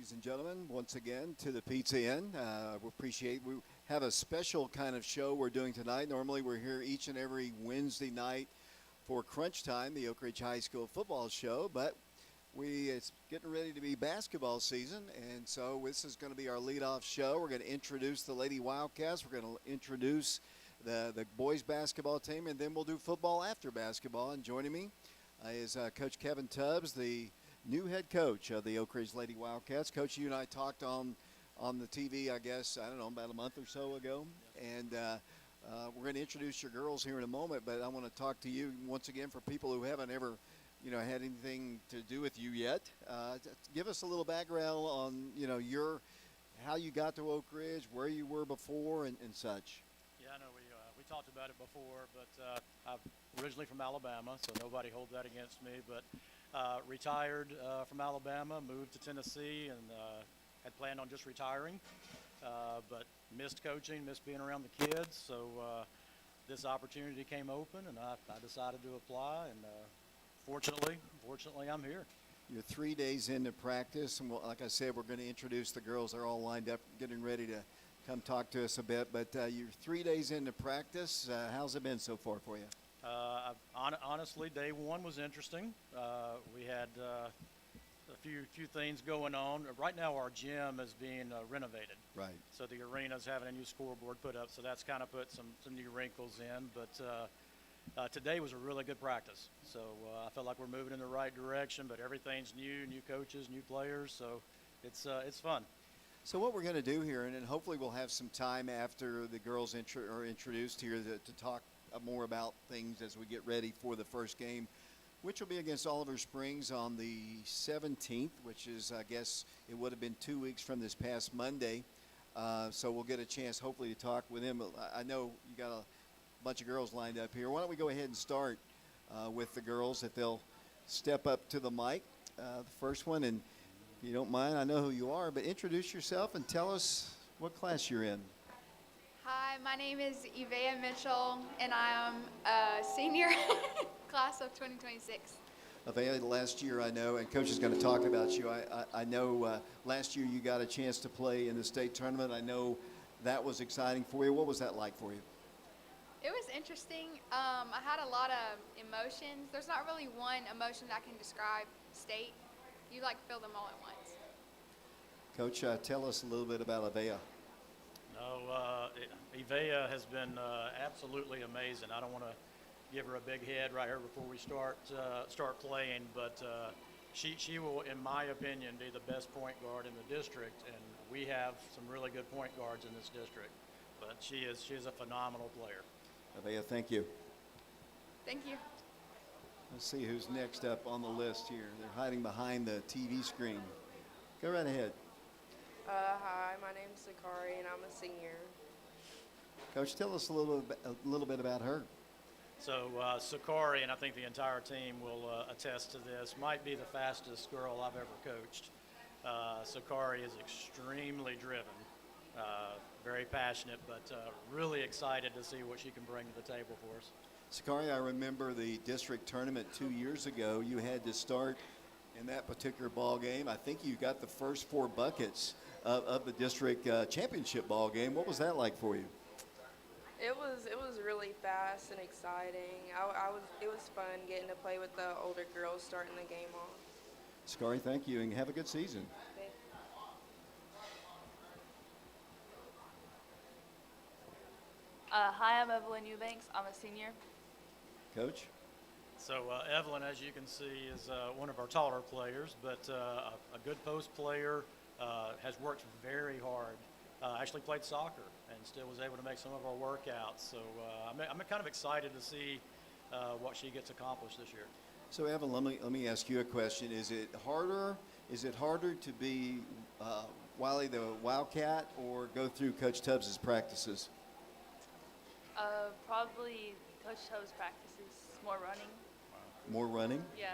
ladies and gentlemen, once again to the Pizza Inn. We have a special kind of show we're doing tonight. Normally we're here each and every Wednesday night for Crunch Time, the Oak Ridge High School football show, but it's getting ready to be basketball season, and so this is going to be our leadoff show. We're going to introduce the Lady Wildcats. We're going to introduce the boys basketball team, and then we'll do football after basketball. And joining me is Coach Kevin Tubbs, the new head coach of the Oak Ridge Lady Wildcats. Coach, you and I talked on the TV, I guess, I don't know, about a month or so ago. And we're going to introduce your girls here in a moment, but I want to talk to you once again for people who haven't ever, had anything to do with you yet. Give us a little background on, how you got to Oak Ridge, where you were before, and such. Yeah, I know we talked about it before, but I'm originally from Alabama, so nobody holds that against me. But retired from Alabama, moved to Tennessee, and had planned on just retiring, but missed coaching, missed being around the kids. So this opportunity came open, and I decided to apply, and fortunately, I'm here. You're 3 days into practice, and like I said, we're going to introduce the girls. They're all lined up, getting ready to come talk to us a bit. But you're 3 days into practice. How's it been so far for you? Honestly, day one was interesting. We had a few things going on. Right now, our gym is being renovated. Right. So the arena's having a new scoreboard put up, so that's kind of put some new wrinkles in. But today was a really good practice. So I felt like we're moving in the right direction, but everything's new coaches, new players, so it's fun. So what we're going to do here, and then hopefully we'll have some time after the girls are introduced here to talk more about things as we get ready for the first game, which will be against Oliver Springs on the 17th, which is, I guess, it would have been 2 weeks from this past Monday. So we'll get a chance, hopefully, to talk with them. I know you got a bunch of girls lined up here. Why don't we go ahead and start with the girls, if they'll step up to the mic, the first one. And if you don't mind, I know who you are, but introduce yourself and tell us what class you're in. Hi, my name is Evea Mitchell, and I am a senior, class of 2026. Evea, last year I know, and Coach is going to talk about you. I know last year you got a chance to play in the state tournament. I know that was exciting for you. What was that like for you? It was interesting. I had a lot of emotions. There's not really one emotion that I can describe state. You feel them all at once. Coach, tell us a little bit about Evea. No, Evea has been absolutely amazing. I don't want to give her a big head right here before we start playing, but she will, in my opinion, be the best point guard in the district, and we have some really good point guards in this district. But she is a phenomenal player. Evea, thank you. Thank you. Let's see who's next up on the list here. They're hiding behind the TV screen. Go right ahead. Hi, my name's Sakari, and I'm a senior. Coach, tell us a little bit about her. So Sakari, and I think the entire team will attest to this, might be the fastest girl I've ever coached. Sakari is extremely driven, very passionate, but really excited to see what she can bring to the table for us. Sakari, I remember the district tournament 2 years ago. You had to start in that particular ball game. I think you got the first 4 buckets of the district championship ball game. What was that like for you? It was really fast and exciting. It was fun getting to play with the older girls starting the game off. Sakari, thank you, and have a good season. Hi, I'm Evelyn Eubanks. I'm a senior. Coach? So Evelyn, as you can see, is one of our taller players, but a good post player, has worked very hard. Actually played soccer and still was able to make some of our workouts. So I'm kind of excited to see what she gets accomplished this year. So Evelyn, let me ask you a question. Is it harder to be Wiley the Wildcat or go through Coach Tubbs' practices? Probably Coach Toe's practices, more running. More running? Yeah.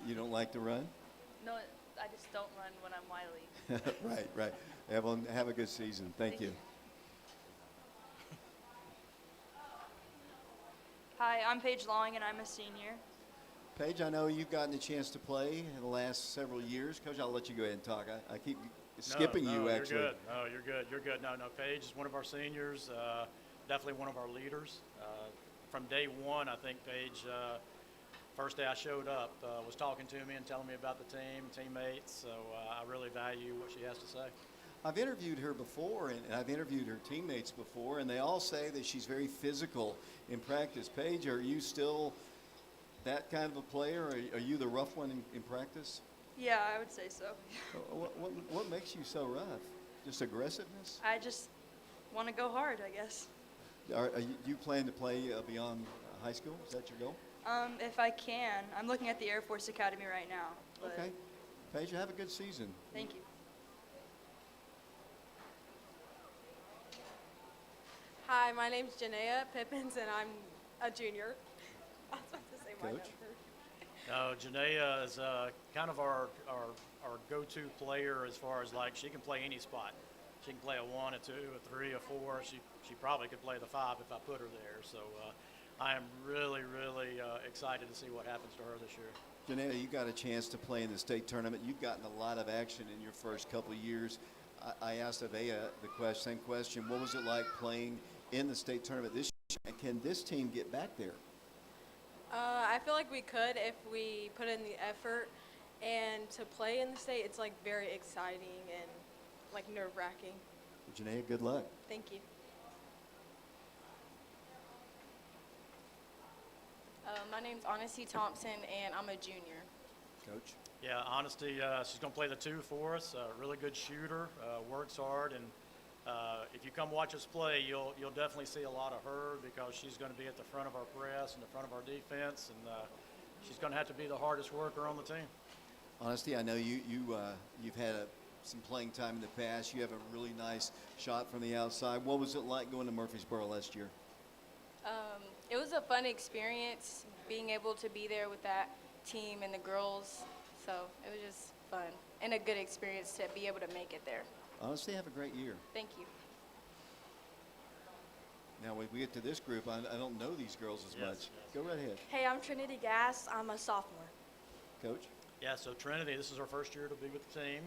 You don't like to run? No, I just don't run when I'm Wiley. Right. Evelyn, have a good season. Thank you. Hi, I'm Paige Long, and I'm a senior. Paige, I know you've gotten a chance to play in the last several years. Coach, I'll let you go ahead and talk. I keep skipping no, you, actually. You're good. No, you're good. You're good. No, Paige is one of our seniors, definitely one of our leaders. From day one, I think Paige, first day I showed up, was talking to me and telling me about the team, teammates. So I really value what she has to say. I've interviewed her before, and I've interviewed her teammates before, and they all say that she's very physical in practice. Paige, are you still that kind of a player? Are you the rough one in practice? Yeah, I would say so. What makes you so rough? Just aggressiveness? I just want to go hard, I guess. Do you plan to play beyond high school? Is that your goal? If I can. I'm looking at the Air Force Academy right now. But Okay. Paige, have a good season. Thank you. Hi, my name's Janaea Pippins, and I'm a junior. I was about to say my Coach? number. No, Janaea is kind of our go-to player as far as, like, she can play any spot. She can play a 1, a 2, a 3, a 4. She probably could play the 5 if I put her there. So I am really, really excited to see what happens to her this year. Janaea, you got a chance to play in the state tournament. You've gotten a lot of action in your first couple of years. I asked Avea the same question. What was it like playing in the state tournament this year? And can this team get back there? I feel like we could if we put in the effort. And to play in the state, it's like very exciting and like nerve-wracking. Janaea, good luck. Thank you. My name's Honesty Thompson, and I'm a junior. Coach? Yeah, Honesty, she's going to play the 2 for us. Really good shooter, works hard, and if you come watch us play, you'll definitely see a lot of her because she's going to be at the front of our press and the front of our defense, and she's going to have to be the hardest worker on the team. Honesty, I know you've had some playing time in the past. You have a really nice shot from the outside. What was it like going to Murfreesboro last year? It was a fun experience being able to be there with that team and the girls. So it was just fun and a good experience to be able to make it there. Honestly, have a great year. Thank you. Now, when we get to this group, I don't know these girls as much. Yes. Go right ahead. Hey, I'm Trinity Gass. I'm a sophomore. Coach? Yeah, so Trinity, this is her first year to be with the team.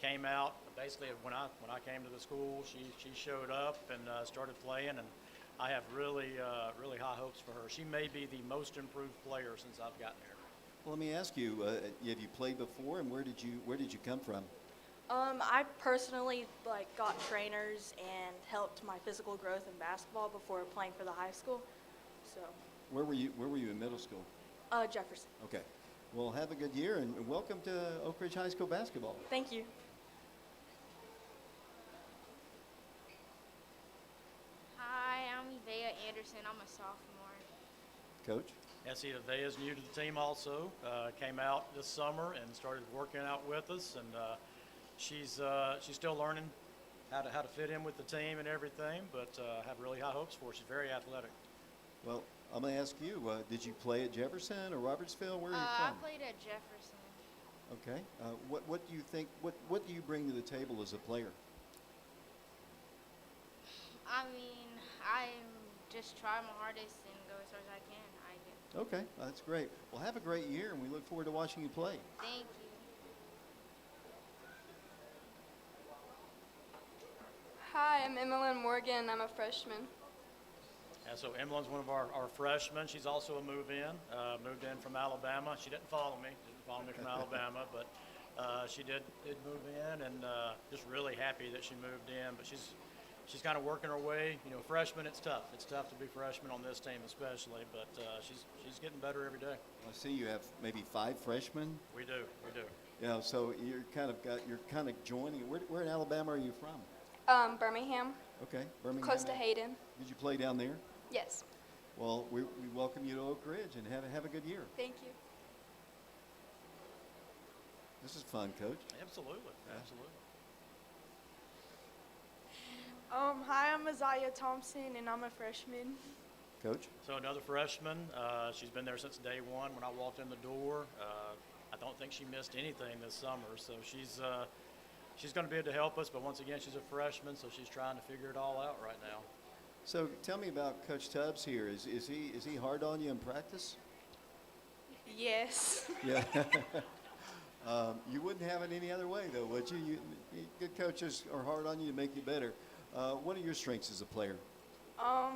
Came out basically when I came to the school. She showed up and started playing, and I have really high hopes for her. She may be the most improved player since I've gotten here. Well, let me ask you, have you played before, and where did you come from? I personally got trainers and helped my physical growth in basketball before playing for the high school. So, Where were you in middle school? Jefferson. Okay. Well, have a good year, and welcome to Oak Ridge High School basketball. Thank you. Hi, I'm Evea Anderson. I'm a sophomore. Coach? Yeah, see, Avea is new to the team also. Came out this summer and started working out with us, and she's still learning how to fit in with the team and everything, but have really high hopes for her. She's very athletic. Well, I'm going to ask you, did you play at Jefferson or Robertsville? Where are you I from? played at Jefferson. Okay. What do you think, what do you bring to the table as a player? I mean, I just try my hardest and go as hard as I can. I do. Okay, that's great. Well, have a great year, and we look forward to watching you play. Thank you. Hi, I'm Emmeline Morgan. I'm a freshman. And so Emily's one of our freshmen. She's also a move-in, moved in from Alabama. She didn't follow me from Alabama, but she did move in, and just really happy that she moved in. But she's kind of working her way. You know, freshman, it's tough. It's tough to be freshman on this team especially, but she's getting better every day. I see you have maybe 5 freshmen. We do. Yeah, so you're kind of joining. Where in Alabama are you from? Birmingham, Okay, Birmingham. close to Hayden. Did you play down there? Yes. Well, we welcome you to Oak Ridge, and have a good year. Thank you. This is fun, Coach. Absolutely. Hi, I'm Isaiah Thompson, and I'm a freshman. Coach? So another freshman. She's been there since day one when I walked in the door. I don't think she missed anything this summer, so she's going to be able to help us. But once again, she's a freshman, so she's trying to figure it all out right now. So tell me about Coach Tubbs here. Is he hard on you in practice? Yes. Yeah. You wouldn't have it any other way, though, would you? Good coaches are hard on you to make you better. What are your strengths as a player? I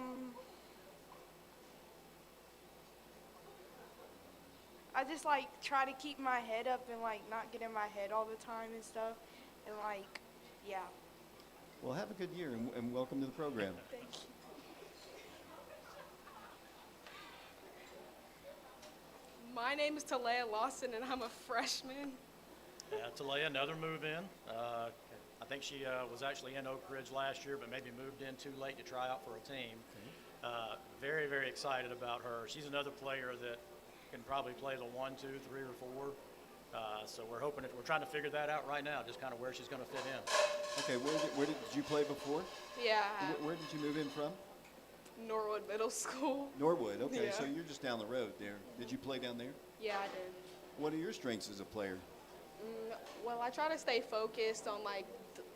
just like try to keep my head up and like not get in my head all the time and stuff, and like, yeah. Well, have a good year and welcome to the program. Thank you. My name is Talea Lawson, and I'm a freshman. Yeah, Talia, another move in. I think she was actually in Oak Ridge last year, but maybe moved in too late to try out for a team. Very, very excited about her. She's another player that can probably play the 1, 2, 3, or 4. So we're hoping we're trying to figure that out right now, just kind of where she's going to fit in. Okay, where did you play before? Yeah, Where did you move in from? Norwood Middle School. Norwood. Okay, so Yeah. you're just down the road there. Did you play down there? Yeah, I did. What are your strengths as a player? Well, I try to stay focused on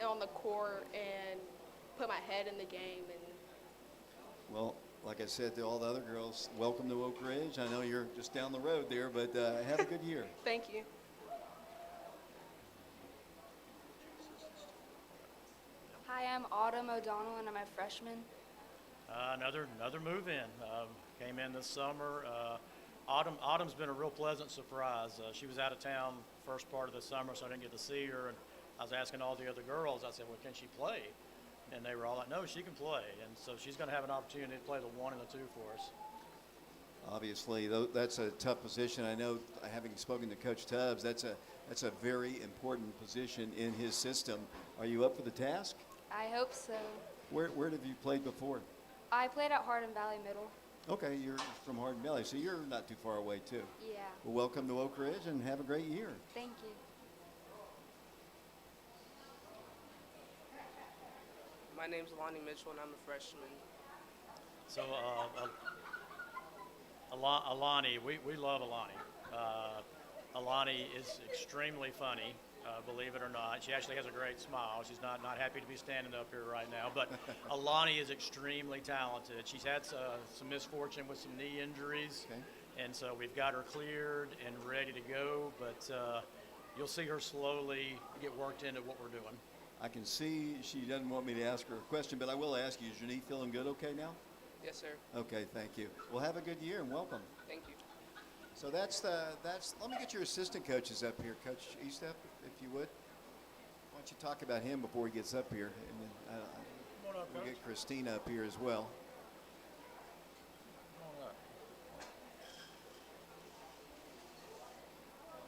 on the court and put my head in the game. And Well, like I said to all the other girls, welcome to Oak Ridge. I know you're just down the road there, but have a good year. thank you. Hi, I'm Autumn O'Donnell, and I'm a freshman. Another move in. Came in this summer. Autumn's been a real pleasant surprise. She was out of town first part of the summer, so I didn't get to see her. And I was asking all the other girls, I said, well, can she play? And they were all like, no, she can play. And so she's going to have an opportunity to play the 1 and the 2 for us. Obviously, that's a tough position. I know, having spoken to Coach Tubbs, that's a very important position in his system. Are you up for the task? I hope so. Where have you played before? I played at Hardin Valley Middle. Okay, you're from Hardin Valley, so you're not too far away, too. Yeah. Well, welcome to Oak Ridge and have a great year. Thank you. My name's Lonnie Mitchell, and I'm a freshman. So, Alani, we love Alani. Alani is extremely funny, believe it or not. She actually has a great smile. She's not happy to be standing up here right now, but Alani is extremely talented. She's had some misfortune with some knee injuries, Okay. and so we've got her cleared and ready to go, but you'll see her slowly get worked into what we're doing. I can see she doesn't want me to ask her a question, but I will ask you, is your knee feeling good okay now? Yes, sir. Okay, thank you. Well, have a good year and welcome. Thank you. So that's let me get your assistant coaches up here. Coach Estep, if you would. Why don't you talk about him before he gets up here? And then Come on up, we'll Coach. get Christina up here as well. Come on up.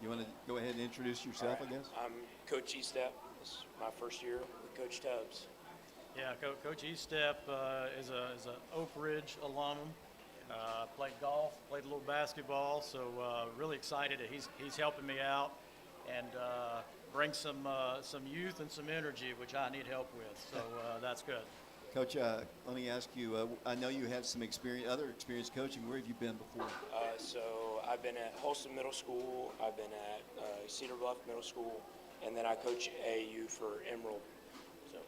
You want to go ahead and introduce yourself, I guess? I'm Coach Estep. This is my first year with Coach Tubbs. Yeah, Coach Estep is a Oak Ridge alum. Played golf, played a little basketball, so really excited that he's helping me out and brings some youth and some energy, which I need help with. So that's good. Coach, let me ask you. I know you have some other experience coaching. Where have you been before? So I've been at Holston Middle School. I've been at Cedar Bluff Middle School, and then I coach AU for Emerald. So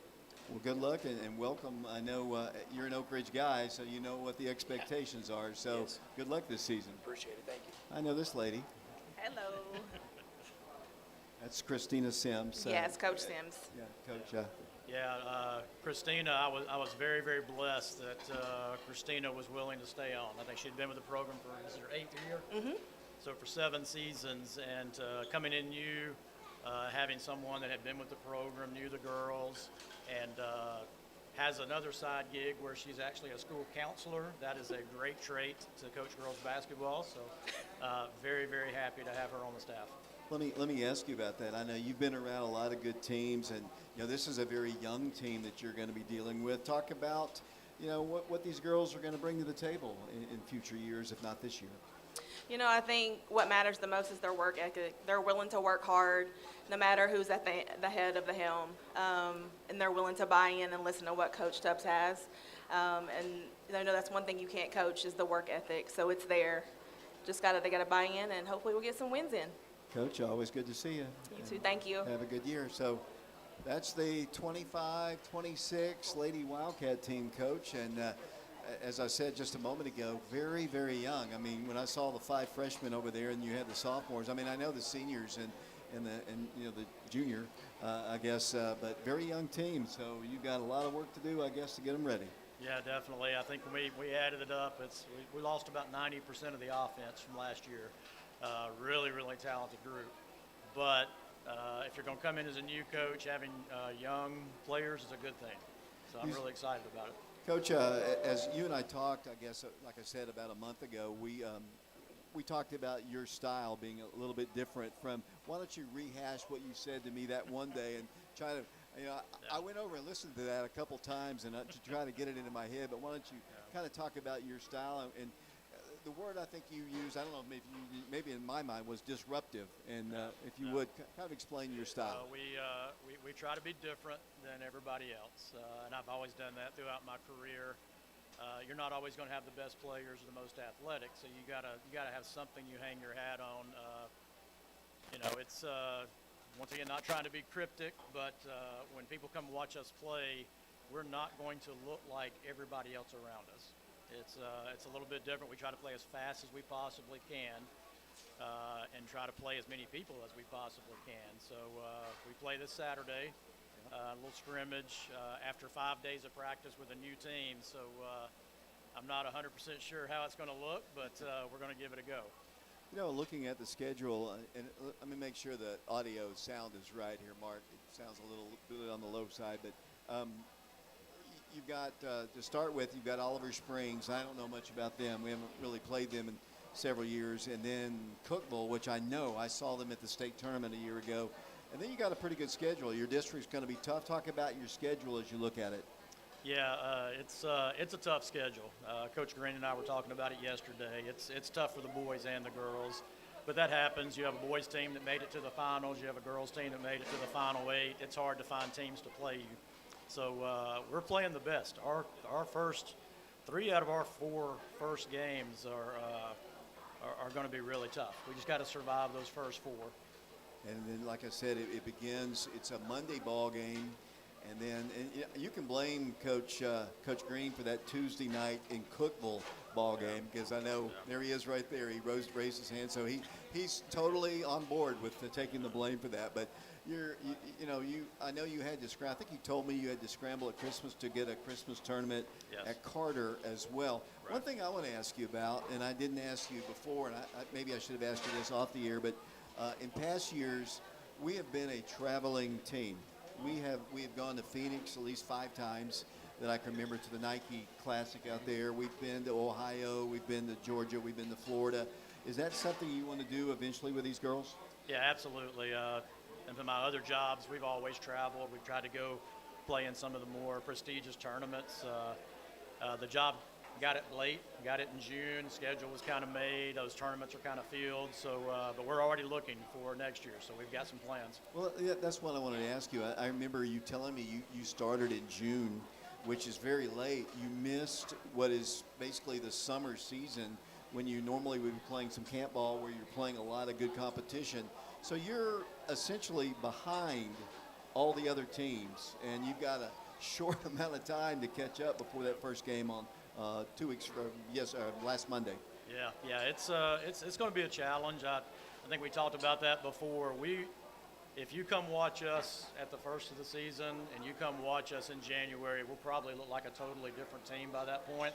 Well, good luck and welcome. I know you're an Oak Ridge guy, so you know what the expectations are. So Yes. good luck this season. appreciate it. Thank you. I know this lady. Hello. That's Christina Sims. Yes, Coach Sims. Yeah, Coach. Yeah, Christina, I was very, very blessed that Christina was willing to stay on. I think she'd been with the program for, this is her 8th year? Mm-hmm. So for 7 seasons, and coming in new, having someone that had been with the program, knew the girls, and has another side gig where she's actually a school counselor. That is a great trait to coach girls basketball. So very, very happy to have her on the staff. Let me ask you about that. I know you've been around a lot of good teams, and this is a very young team that you're going to be dealing with. Talk about what these girls are going to bring to the table in future years, if not this year. I think what matters the most is their work ethic. They're willing to work hard, no matter who's at the head of the helm, and they're willing to buy in and listen to what Coach Tubbs has. And I know that's one thing you can't coach is the work ethic. So it's there. They got to buy in, and hopefully we'll get some wins in. Coach, always good to see you. You too. Thank you. Have a good year. So that's the 25-26 Lady Wildcat team, Coach. And as I said just a moment ago, very, very young. I mean, when I saw the 5 freshmen over there and you had the sophomores, I mean, I know the seniors and the junior, I guess, but very young team. So you've got a lot of work to do, I guess, to get them ready. Yeah, definitely. I think when we added it up, we lost about 90% of the offense from last year. Really, really talented group. But if you're going to come in as a new coach, having young players is a good thing. So I'm really excited about it. Coach, as you and I talked, I guess, like I said, about a month ago, we talked about your style being a little bit different from, why don't you rehash what you said to me that one day and try to, I went over and listened to that a couple times and to try to get it into my head, but why don't you kind of talk about your style and the word I think you used, I don't know, maybe in my mind was disruptive, and if you would kind of explain your style. We try to be different than everybody else, and I've always done that throughout my career. You're not always going to have the best players or the most athletic, so you gotta have something you hang your hat on. It's once again not trying to be cryptic, but when people come watch us play, we're not going to look like everybody else around us. It's a little bit different. We try to play as fast as we possibly can and try to play as many people as we possibly can. So we play this Saturday, a little scrimmage after 5 days of practice with a new team. So I'm not 100% sure how it's going to look, but we're going to give it a go. Looking at the schedule, and let me make sure the audio sound is right here, Mark. It sounds a little bit on the low side, but you've got, to start with, you've got Oliver Springs. I don't know much about them. We haven't really played them in several years. And then Cookeville, which I know. I saw them at the state tournament a year ago. And then you got a pretty good schedule. Your district's going to be tough. Talk about your schedule as you look at it. Yeah, it's a tough schedule. Coach Green and I were talking about it yesterday. It's tough for the boys and the girls. But that happens. You have a boys team that made it to the finals. You have a girls team that made it to the final 8. It's hard to find teams to play you. So we're playing the best. Our first 3 out of our 4 first games are going to be really tough. We just got to survive those first 4. And then, like I said, it begins. It's a Monday ball game, and then you can blame Coach Green for that Tuesday night in Cookeville ball game, because I know there he is right there. He raised his hand, so he's totally on board with taking the blame for that. But I know you had to I think you told me you had to scramble at Christmas to get a Christmas tournament at Carter as well. Right. One thing I want to ask you about, and I didn't ask you before, and maybe I should have asked you this off the air, but in past years, we have been a traveling team. We have gone to Phoenix at least 5 times that I can remember, to the Nike Classic out there. We've been to Ohio, we've been to Georgia, we've been to Florida. Is that something you want to do eventually with these girls? Yeah, absolutely. And for my other jobs, we've always traveled. We've tried to go play in some of the more prestigious tournaments. The job got it late, got it in June. Schedule was kind of made. Those tournaments are kind of filled. So, but we're already looking for next year. So we've got some plans. Well, yeah, that's what I wanted to ask you. I remember you telling me you started in June, which is very late. You missed what is basically the summer season, when you normally would be playing some camp ball where you're playing a lot of good competition. So you're essentially behind all the other teams, and you've got a short amount of time to catch up before that first game on 2 weeks from last Monday. Yeah, it's going to be a challenge. I think we talked about that before. If you come watch us at the first of the season and you come watch us in January, we'll probably look like a totally different team by that point,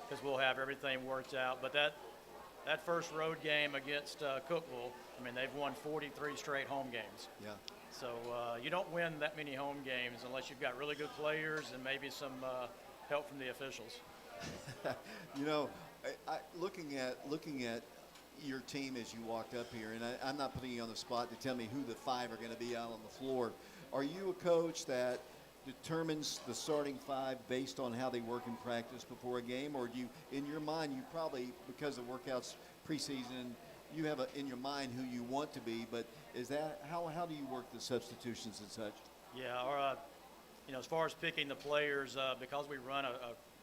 because we'll have everything worked out. But that first road game against Cookeville, I mean, they've won 43 straight home games. Yeah. So you don't win that many home games unless you've got really good players and maybe some help from the officials. Looking at your team as you walked up here, and I'm not putting you on the spot to tell me who the 5 are going to be out on the floor. Are you a coach that determines the starting 5 based on how they work in practice before a game, or do you, in your mind, you probably, because of workouts preseason, you have in your mind who you want to be, but is that how do you work the substitutions and such? Yeah, as far as picking the players, because we run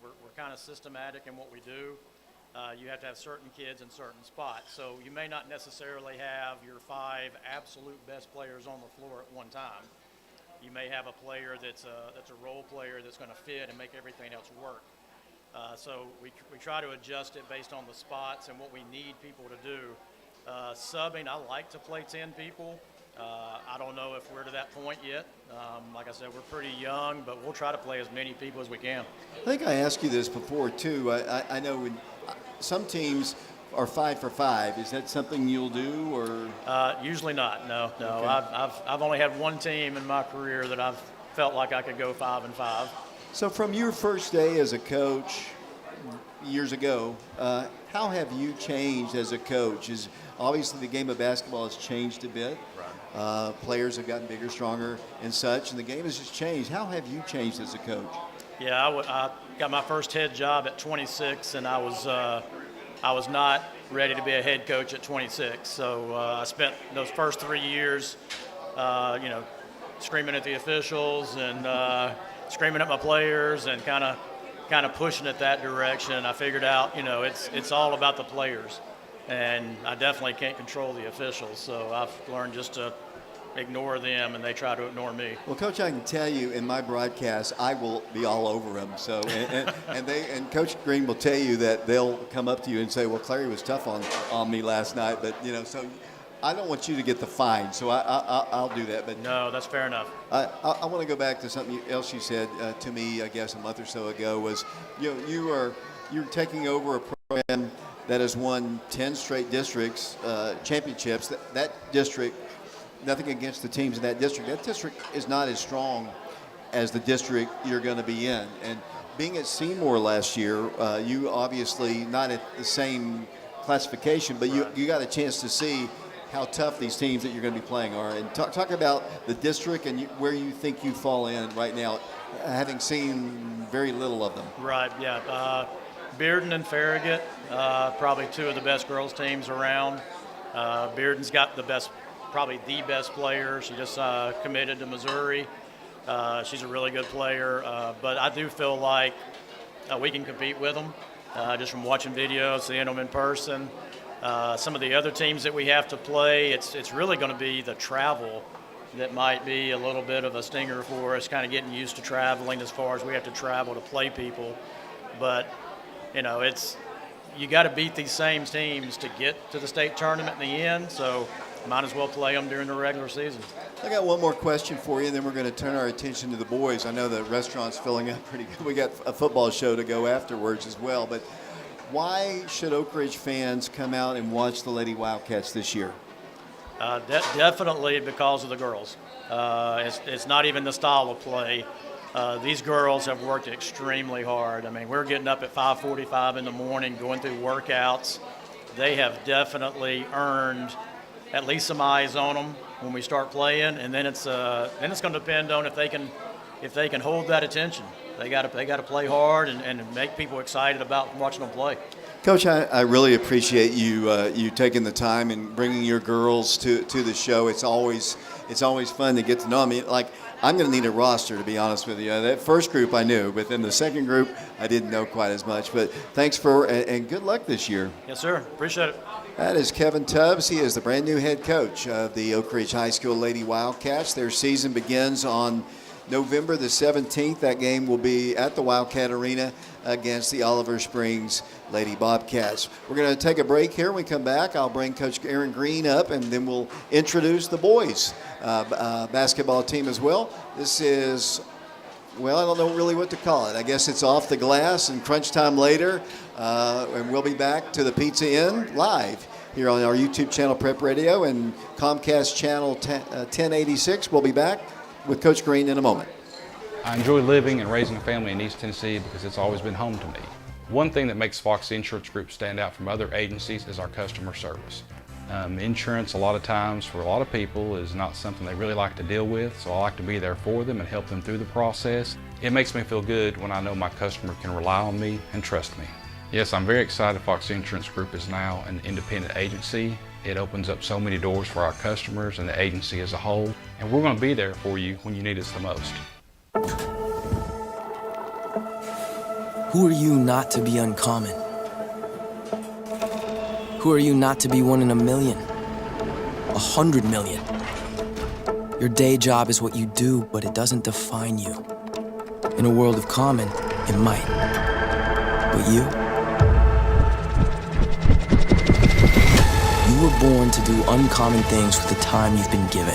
we're kind of systematic in what we do. You have to have certain kids in certain spots. So you may not necessarily have your 5 absolute best players on the floor at one time. You may have a player that's a role player that's going to fit and make everything else work. So we try to adjust it based on the spots and what we need people to do. Subbing, I like to play 10 people. I don't know if we're to that point yet. Like I said, we're pretty young, but we'll try to play as many people as we can. I think I asked you this before, too. I know when some teams are 5 for 5. Is that something you'll do, or? Usually not. No. Okay. I've only had one team in my career that I've felt like I could go 5 and 5. So from your first day as a coach years ago, how have you changed as a coach? Is obviously the game of basketball has changed a bit. Right. Players have gotten bigger, stronger, and such, and the game has just changed. How have you changed as a coach? Yeah, I got my first head job at 26, and I was not ready to be a head coach at 26. So I spent those first 3 years, screaming at the officials and screaming at my players and kind of pushing it that direction. I figured out, it's all about the players, and I definitely can't control the officials. So I've learned just to ignore them, and they try to ignore me. Well, Coach, I can tell you in my broadcast, I will be all over them. So, and Coach Green will tell you that they'll come up to you and say, "Well, Clary was tough on me last night," but so I don't want you to get the fine, so I'll do that. But no, that's fair enough. I want to go back to something else you said to me, I guess, a month or so ago. Was you're taking over a program that has won 10 straight districts championships. That district. Nothing against the teams in that district. That district is not as strong as the district you're going to be in. And being at Seymour last year, you obviously not at the same classification, but you got a chance to see how tough these teams that you're going to be playing are. And talk about the district and where you think you fall in right now, having seen very little of them. Right, yeah. Bearden and Farragut, probably two of the best girls teams around. Bearden's got probably the best player. She just committed to Missouri. She's a really good player, but I do feel like we can compete with them just from watching videos, seeing them in person. Some of the other teams that we have to play, it's really going to be the travel that might be a little bit of a stinger for us, kind of getting used to traveling as far as we have to travel to play people. But, you got to beat these same teams to get to the state tournament in the end, so might as well play them during the regular season. I got one more question for you, and then we're going to turn our attention to the boys. I know the restaurant's filling up pretty good. We got a football show to go afterwards as well. But why should Oak Ridge fans come out and watch the Lady Wildcats this year? Definitely because of the girls. It's not even the style of play. These girls have worked extremely hard. I mean, we're getting up at 5:45 in the morning, going through workouts. They have definitely earned at least some eyes on them when we start playing, and then it's going to depend on if they can hold that attention. They got to play hard and make people excited about watching them play. Coach, I really appreciate you taking the time and bringing your girls to the show. It's always fun to get to know them. I'm going to need a roster, to be honest with you. That first group I knew, but then the second group I didn't know quite as much. But thanks and good luck this year. Yes, sir. Appreciate it. That is Kevin Tubbs. He is the brand new head coach of the Oak Ridge High School Lady Wildcats. Their season begins on November the 17th. That game will be at the Wildcat Arena against the Oliver Springs Lady Bobcats. We're going to take a break here. When we come back, I'll bring Coach Aaron Green up, and then we'll introduce the boys basketball team as well. This is, I don't know really what to call it. I guess it's off the glass and crunch time later. And we'll be back to the Pizza Inn live here on our YouTube channel, Prep Radio, and Comcast channel 1086. We'll be back with Coach Green in a moment. I enjoy living and raising a family in East Tennessee because it's always been home to me. One thing that makes Fox Insurance Group stand out from other agencies is our customer service. Insurance, a lot of times, for a lot of people, is not something they really like to deal with, so I like to be there for them and help them through the process. It makes me feel good when I know my customer can rely on me and trust me. Yes, I'm very excited Fox Insurance Group is now an independent agency. It opens up so many doors for our customers and the agency as a whole, and we're going to be there for you when you need us the most. Who are you not to be uncommon? Who are you not to be one in a million? 100 million? Your day job is what you do, but it doesn't define you. In a world of common, it might. But you? You were born to do uncommon things with the time you've been given.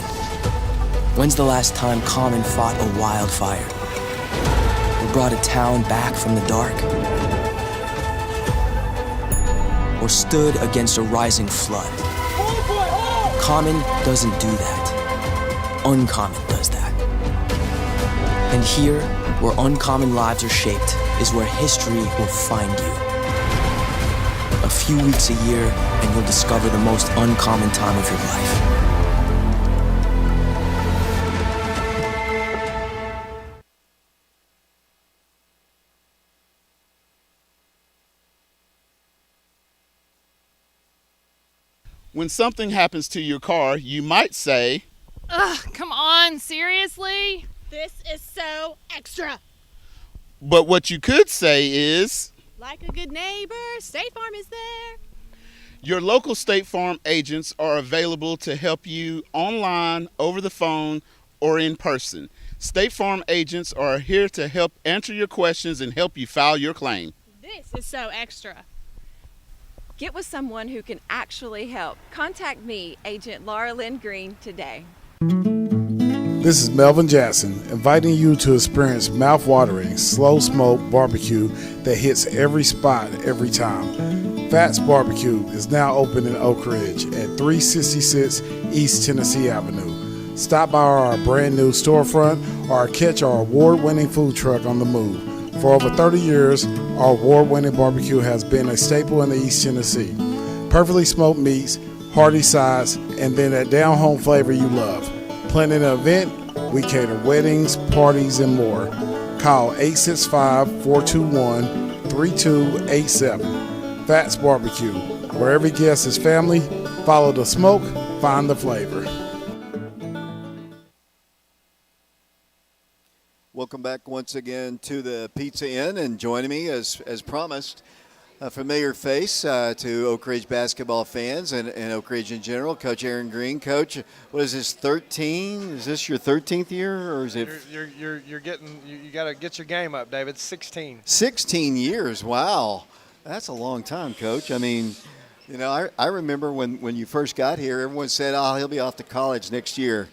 When's the last time Common fought a wildfire? Or brought a town back from the dark? Or stood against a rising flood? Common doesn't do that. Uncommon does that. And here, where uncommon lives are shaped, is where history will find you. A few weeks a year, and you'll discover the most uncommon time of your life. When something happens to your car, you might say, Ugh, come on, seriously? This is so extra. but what you could say is, Like a good neighbor, State Farm is there. your local State Farm agents are available to help you online, over the phone, or in person. State Farm agents are here to help answer your questions and help you file your claim. This is so extra. Get with someone who can actually help. Contact me, Agent Laura Lynn Green, today. This is Melvin Jackson, inviting you to experience mouth-watering, slow-smoke barbecue that hits every spot every time. Fats Barbecue is now open in Oak Ridge at 366 East Tennessee Avenue. Stop by our brand new storefront or catch our award-winning food truck on the move. For over 30 years, our award-winning barbecue has been a staple in the East Tennessee. Perfectly smoked meats, hearty sides, and then that down-home flavor you love. Planning an event, we cater weddings, parties, and more. Call 865-421-3287. Fats Barbecue, where every guest is family. Follow the smoke, find the flavor. Welcome back once again to the Pizza Inn, and joining me as promised, a familiar face to Oak Ridge basketball fans and Oak Ridge in general, Coach Aaron Green. Coach, what is this, 13? Is this your 13th year, or is it? You're getting, you got to get your game up, David. 16. 16 years, wow. That's a long time, Coach. I mean, you know, I remember when you first got here, everyone said, oh, he'll be off to college next year.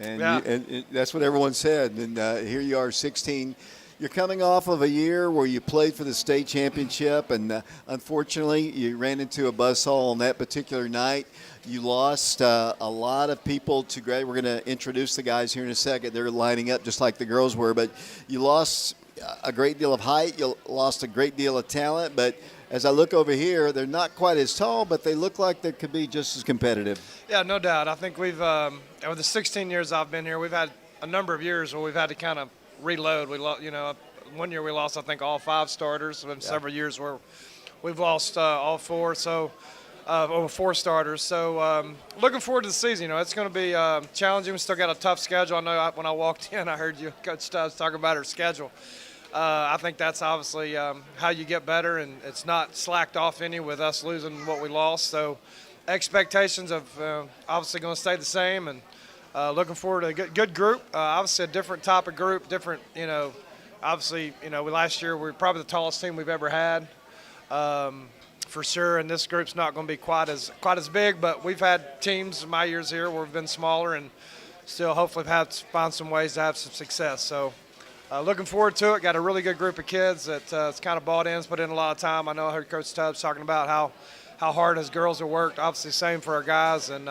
And, yeah. and that's what everyone said. And here you are, 16. You're coming off of a year where you played for the state championship, and unfortunately, you ran into a buzzsaw on that particular night. You lost a lot of people to grade. We're going to introduce the guys here in a second. They're lining up just like the girls were, but you lost a great deal of height. You lost a great deal of talent, but as I look over here, they're not quite as tall, but they look like they could be just as competitive. Yeah, no doubt. I think we've, over the 16 years I've been here, we've had a number of years where we've had to kind of reload. One year we lost, I think, all 5 starters. There's been several years where we've lost all 4, so over 4 starters. So looking forward to the season. You know, it's going to be challenging. We still got a tough schedule. I know when I walked in, I heard you, Coach Stubbs, talk about our schedule. I think that's obviously how you get better, and it's not slacked off any with us losing what we lost. So expectations of obviously going to stay the same, and looking forward to a good group. Obviously a different type of group, different, obviously, last year we were probably the tallest team we've ever had, for sure, and this group's not going to be quite as big, but we've had teams in my years here where we've been smaller and still hopefully find some ways to have some success. So looking forward to it. Got a really good group of kids that's kind of bought in, put in a lot of time. I know I heard Coach Stubbs talking about how hard his girls have worked. Obviously, same for our guys. And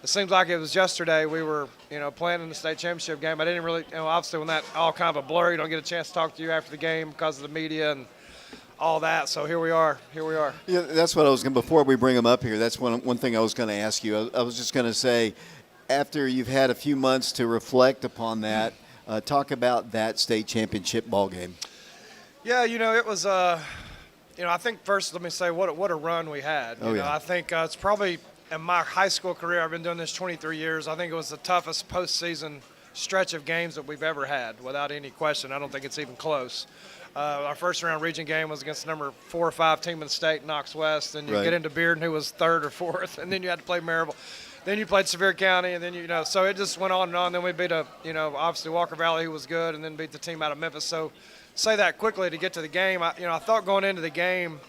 it seems like it was yesterday we were, playing in the state championship game. I didn't really, obviously when that all kind of a blur, you don't get a chance to talk to you after the game because of the media and all that. So here we are. Yeah, that's what I was going to, before we bring them up here, that's one thing I was going to ask you. I was just going to say, after you've had a few months to reflect upon that, talk about that state championship ball game. Yeah, it was, I think first let me say what a run we had. I think it's probably in my high school career, I've been doing this 23 years, I think it was the toughest postseason stretch of games that we've ever had, without any question. I don't think it's even close. Our first round region game was against the number 4 or 5 team in the state, Knox West, and you get into Bearden, who was 3rd or 4th, and then you had to play Maryville. Then you played Sevier County, and then, so it just went on and on. Then we beat obviously Walker Valley, who was good, and then beat the team out of Memphis. So say that quickly to get to the game. I thought going into the game,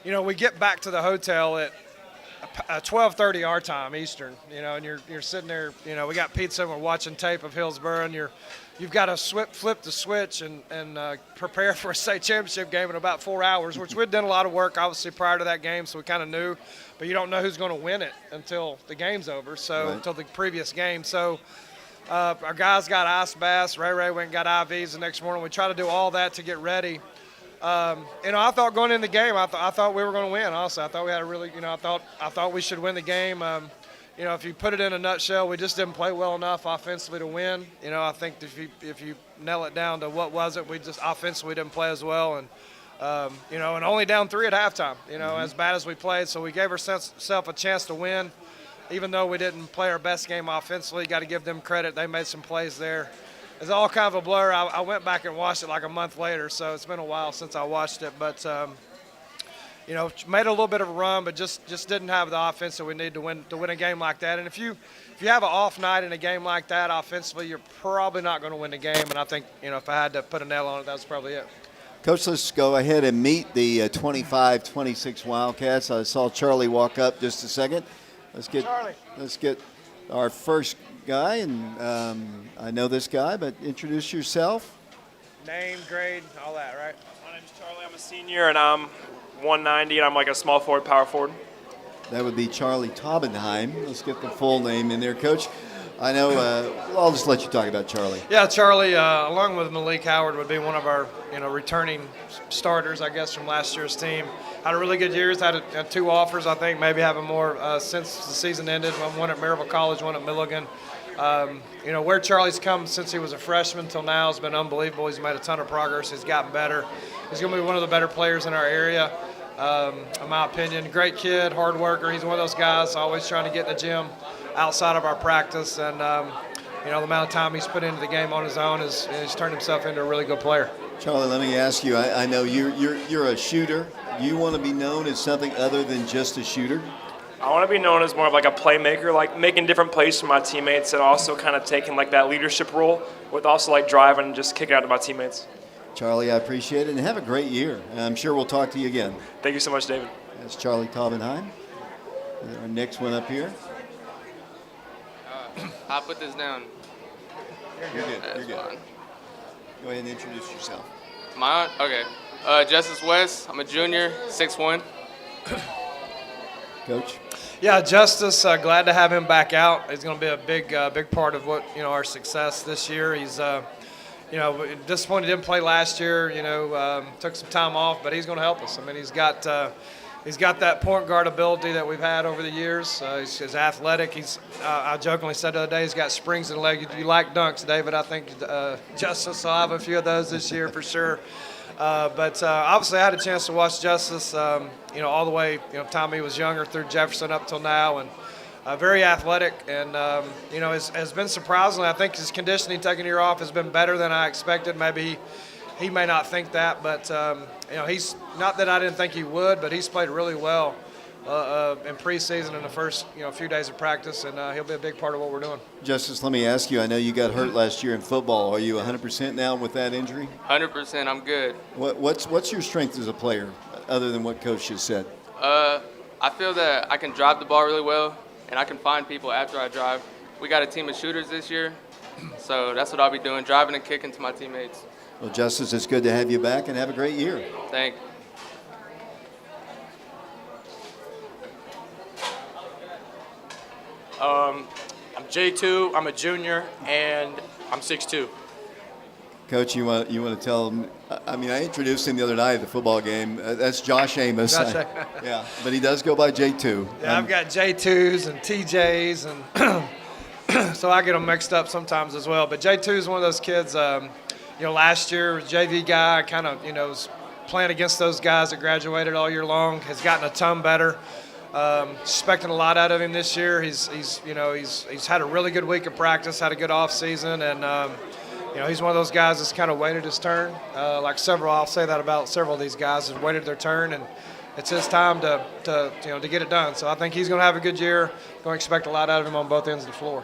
we get back to the hotel at 12:30 our time, Eastern, and you're sitting there, we got pizza and we're watching tape of Hillsborough, and you've got to flip the switch and prepare for a state championship game in about 4 hours, which we'd done a lot of work, obviously, prior to that game, so we kind of knew. But you don't know who's going to win it until the game's over, until the previous game. So our guys got ice baths. Ray went and got IVs the next morning. We tried to do all that to get ready. I thought going in the game, I thought we were going to win. Also, I thought we had a really, I thought we should win the game. If you put it in a nutshell, we just didn't play well enough offensively to win. I think if you nail it down to what was it, we just offensively didn't play as well, and only down 3 at halftime. As bad as we played, so we gave ourselves a chance to win, even though we didn't play our best game offensively. Got to give them credit; they made some plays there. It's all kind of a blur. I went back and watched it like a month later, so it's been a while since I watched it. But made a little bit of a run, but just didn't have the offense that we need to win a game like that. And if you have an off night in a game like that offensively, you're probably not going to win the game. And I think if I had to put a nail on it, that's probably it. Coach, let's go ahead and meet the 25-26 Wildcats. I saw Charlie walk up just a second. Let's get our first guy, and I know this guy, but introduce yourself. Name, grade, all that, right? My name's Charlie. I'm a senior, and I'm 190, and I'm like a small forward, power forward. That would be Charlie Taubenheim. Let's get the full name in there, Coach. I know. I'll just let you talk about Charlie. Yeah, Charlie, along with Malik Howard, would be one of our returning starters, I guess, from last year's team. Had a really good year. Had 2 offers, I think, maybe having more since the season ended. One at Maryville College, one at Milligan. Where Charlie's come since he was a freshman till now has been unbelievable. He's made a ton of progress. He's gotten better. He's going to be one of the better players in our area, in my opinion. Great kid, hard worker. He's one of those guys always trying to get in the gym outside of our practice. And, the amount of time he's put into the game on his own he's turned himself into a really good player. Charlie, let me ask you. I know you're a shooter. Do you want to be known as something other than just a shooter? I want to be known as more of like a playmaker, like making different plays for my teammates, and also kind of taking like that leadership role with also like driving and just kicking out to my teammates. Charlie, I appreciate it, and have a great year. I'm sure we'll talk to you again. Thank you so much, David. That's Charlie Taubenheim. Our next one up here. I'll put this down. You're good. That's You're good. fine. Go ahead and introduce yourself. Okay. Justice West. I'm a junior, 6'1". Coach. Yeah, Justice. Glad to have him back out. He's going to be a big part of what our success this year. He's disappointed he didn't play last year. Took some time off, but he's going to help us. I mean, he's got that point guard ability that we've had over the years. He's athletic. I jokingly said the other day he's got springs in the leg. You like dunks, David. I think Justice will have a few of those this year for sure. But obviously I had a chance to watch Justice, all the way, time he was younger through Jefferson up till now, and very athletic, and has been surprisingly, I think his conditioning taking a year off has been better than I expected. Maybe he may not think that, but he's not that I didn't think he would, but he's played really well in preseason in the first few days of practice, and he'll be a big part of what we're doing. Justice, let me ask you. I know you got hurt last year in football. Are you 100% now with that injury? 100%. I'm good. What's your strength as a player, other than what Coach just said? I feel that I can drive the ball really well, and I can find people after I drive. We got a team of shooters this year, so that's what I'll be doing, driving and kicking to my teammates. Well, Justice, it's good to have you back, and have a great year. Thank you. I'm J2, I'm a junior, and I'm 6'2". Coach, you want to tell him? I mean, I introduced him the other night at the football game. That's Josh Amos. Yeah, but he does go by J2. Yeah, I've got J2s and TJs, and so I get them mixed up sometimes as well. But J2 is one of those kids. Last year was JV guy, kind of was playing against those guys that graduated all year long. Has gotten a ton better. Expecting a lot out of him this year. He's had a really good week of practice, had a good off season, and he's one of those guys that's kind of waited his turn. I'll say that about several of these guys have waited their turn, and it's his time to get it done. So I think he's going to have a good year. Going to expect a lot out of him on both ends of the floor.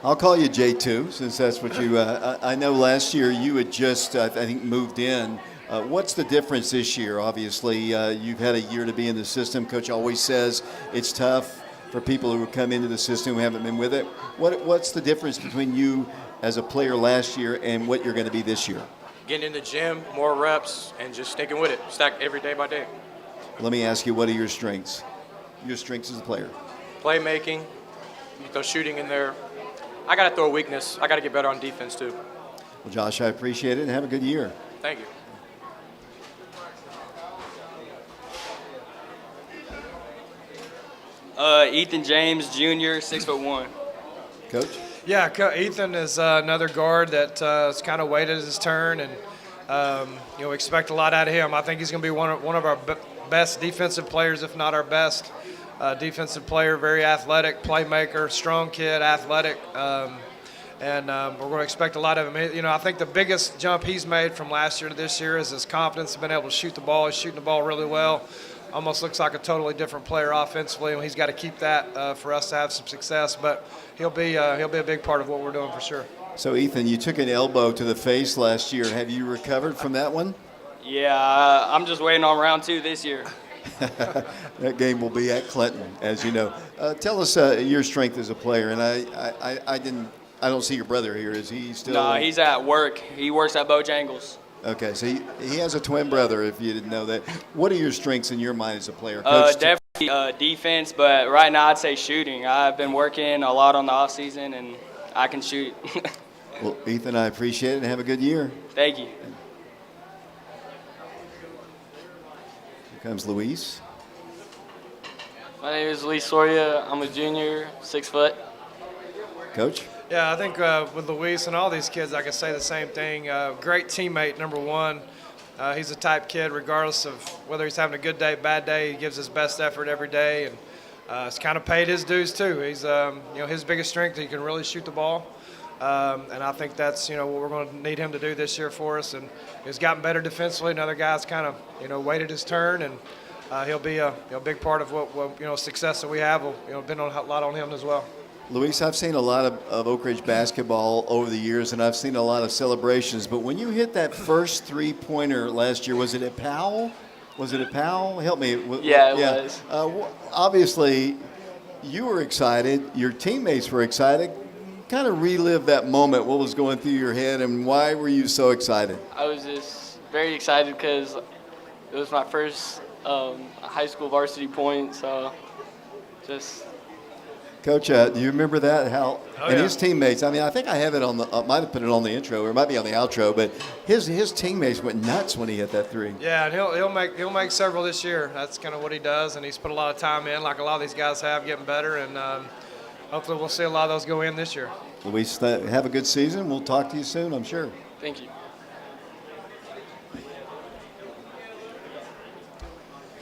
I'll call you J2 since that's what you. I know last year you had just, I think, moved in. What's the difference this year? Obviously, you've had a year to be in the system. Coach always says it's tough for people who come into the system who haven't been with it. What's the difference between you as a player last year and what you're going to be this year? Getting in the gym, more reps, and just sticking with it. Stack every day by day. Let me ask you, what are your strengths? Your strengths as a player? Playmaking, you throw shooting in there. I got to throw a weakness. I got to get better on defense, too. Well, Josh, I appreciate it, and have a good year. Thank you. Ethan James, Jr., 6'1". Coach? Yeah, Ethan is another guard that has kind of waited his turn, and we expect a lot out of him. I think he's going to be one of our best defensive players, if not our best defensive player. Very athletic, playmaker, strong kid, athletic, and we're going to expect a lot of him. I think the biggest jump he's made from last year to this year is his confidence, being able to shoot the ball. He's shooting the ball really well. Almost looks like a totally different player offensively, and he's got to keep that for us to have some success. But he'll be a big part of what we're doing for sure. So, Ethan, you took an elbow to the face last year. Have you recovered from that one? Yeah, I'm just waiting on round 2 this year. That game will be at Clinton, as you know. Tell us your strength as a player. And I don't see your brother here. Is he still? No, he's at work. He works at Bojangles. Okay, so he has a twin brother, if you didn't know that. What are your strengths in your mind as a player? Coach, definitely defense, but right now I'd say shooting. I've been working a lot on the off season, and I can shoot. Well, Ethan, I appreciate it, and have a good year. Thank you. Here comes Luis. My name is Luis Soria. I'm a junior, 6 foot. Coach? Yeah, I think with Luis and all these kids, I can say the same thing. Great teammate, number one. He's a type kid, regardless of whether he's having a good day, bad day. He gives his best effort every day, and it's kind of paid his dues too. He's, his biggest strength, he can really shoot the ball, and I think that's what we're going to need him to do this year for us. And he's gotten better defensively. Another guy's kind of waited his turn, and he'll be a big part of what success that we have. Will been a lot on him as well. Luis, I've seen a lot of Oak Ridge basketball over the years, and I've seen a lot of celebrations. But when you hit that first three-pointer last year, was it at Powell? Help me. Yeah, it was. Obviously, you were excited. Your teammates were excited. Kind of relive that moment. What was going through your head, and why were you so excited? I was just very excited because it was my first high school varsity point, so just... Coach, do you remember that? His teammates. I mean, I think I have it on the. Might have put it on the intro, or it might be on the outro. But his teammates went nuts when he hit that three. Yeah, and he'll make several this year. That's kind of what he does, and he's put a lot of time in, like a lot of these guys have, getting better. And hopefully, we'll see a lot of those go in this year. Luis, have a good season. We'll talk to you soon, I'm sure. Thank you.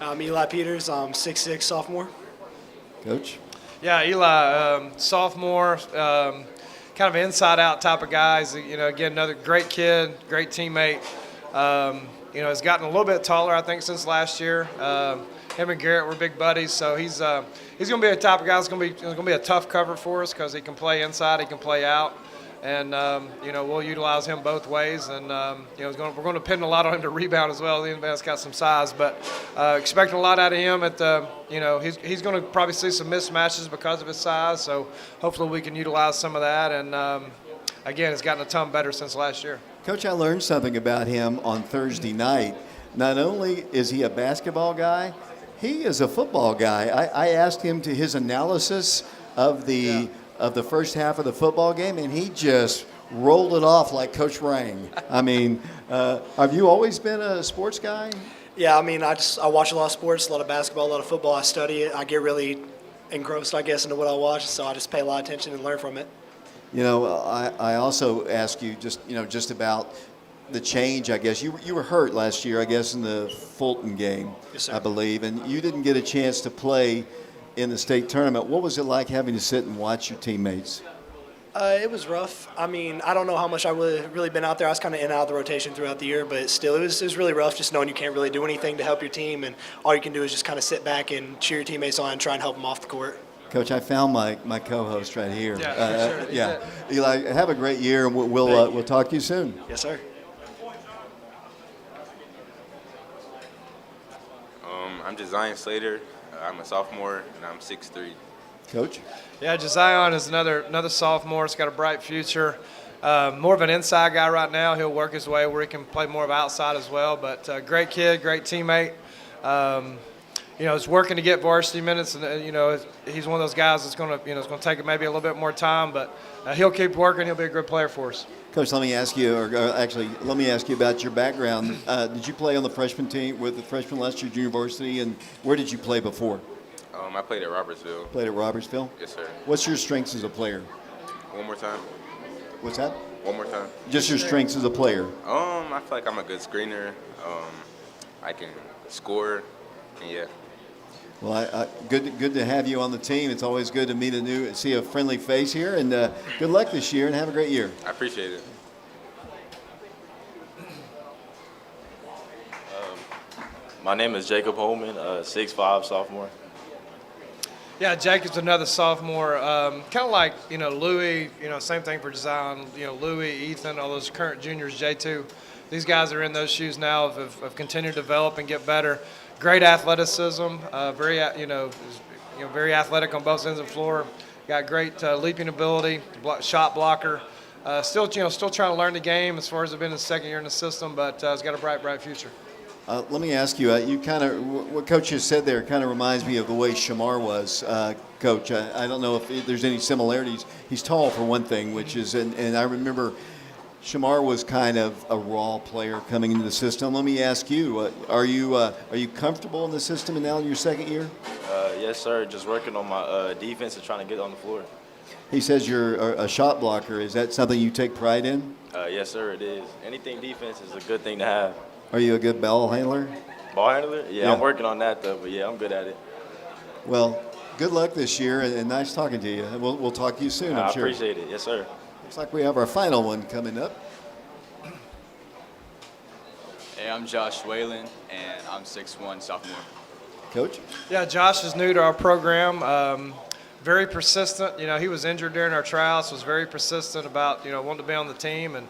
I'm Eli Peters. I'm 6'6", sophomore. Coach. Yeah, Eli, sophomore, kind of inside-out type of guy. He's, again, another great kid, great teammate. Has gotten a little bit taller, I think, since last year. Him and Garrett were big buddies, so he's going to be a type of guy that's going to be a tough cover for us because he can play inside, he can play out. And, we'll utilize him both ways. And, we're going to depend a lot on him to rebound as well. The man's got some size. But expecting a lot out of him. He's going to probably see some mismatches because of his size. So hopefully we can utilize some of that. And, again, it's gotten a ton better since last year. Coach, I learned something about him on Thursday night. Not only is he a basketball guy, he is a football guy. I asked him to his analysis of the first half of the football game, and he just rolled it off like Coach Rang. I mean, have you always been a sports guy? Yeah, I mean, I watch a lot of sports, a lot of basketball, a lot of football. I study it. I get really engrossed, I guess, into what I watch, so I just pay a lot of attention and learn from it. I also ask you just about the change, I guess. You were hurt last year, I guess, in the Fulton game, yes, sir. I believe, and you didn't get a chance to play in the state tournament. What was it like having to sit and watch your teammates? It was rough. I mean, I don't know how much I would have really been out there. I was kind of in and out of the rotation throughout the year, but still, it was really rough just knowing you can't really do anything to help your team, and all you can do is just kind of sit back and cheer your teammates on and try and help them off the court. Coach, I found my co-host right here. Yeah, for sure. Yeah. Eli, have a great year, and we'll talk to you soon. Yes, sir. I'm Josiah Slater. I'm a sophomore, and I'm 6'3". Coach? Yeah, Josiah is another sophomore. He's got a bright future. More of an inside guy right now. He'll work his way where he can play more of outside as well. But great kid, great teammate. He's working to get varsity minutes, and he's one of those guys that's going to take maybe a little bit more time, but he'll keep working. He'll be a good player for us. Coach, let me ask you, let me ask you about your background. Did you play on the freshman team with the freshman last year, junior varsity, and where did you play before? I played at Robertsville. Played at Robertsville? Yes, sir. What's your strengths as a player? One more time. What's that? One more time. Just your strengths as a player. I feel like I'm a good screener. I can score, and yeah. Well, good to have you on the team. It's always good to see a friendly face here, and good luck this year, and have a great year. I appreciate it. My name is Jacob Holman, 6'5", sophomore. Yeah, Jacob's another sophomore. Kind of like, Louis, same thing for Zion. Louis, Ethan, all those current juniors, J2. These guys are in those shoes now of continuing to develop and get better. Great athleticism, very athletic on both ends of the floor. Got great leaping ability, shot blocker. Still trying to learn the game as far as I've been in his second year in the system, but he's got a bright future. Let me ask you, what Coach just said there kind of reminds me of the way Shamar was, Coach. I don't know if there's any similarities. He's tall for one thing, which is, and I remember Shamar was kind of a raw player coming into the system. Let me ask you, are you comfortable in the system and now in your second year? Yes, sir. Just working on my defense and trying to get on the floor. He says you're a shot blocker. Is that something you take pride in? Yes, sir, it is. Anything defense is a good thing to have. Are you a good ball handler? Ball handler? Yeah, I'm working on that, though, but yeah, I'm good at it. Well, good luck this year, and nice talking to you. We'll talk to you soon, I'm sure. I appreciate it. Yes, sir. Looks like we have our final one coming up. Hey, I'm Josh Whalen, and I'm 6'1", sophomore. Coach? Yeah, Josh is new to our program. Very persistent. He was injured during our tryouts, was very persistent about, wanting to be on the team, and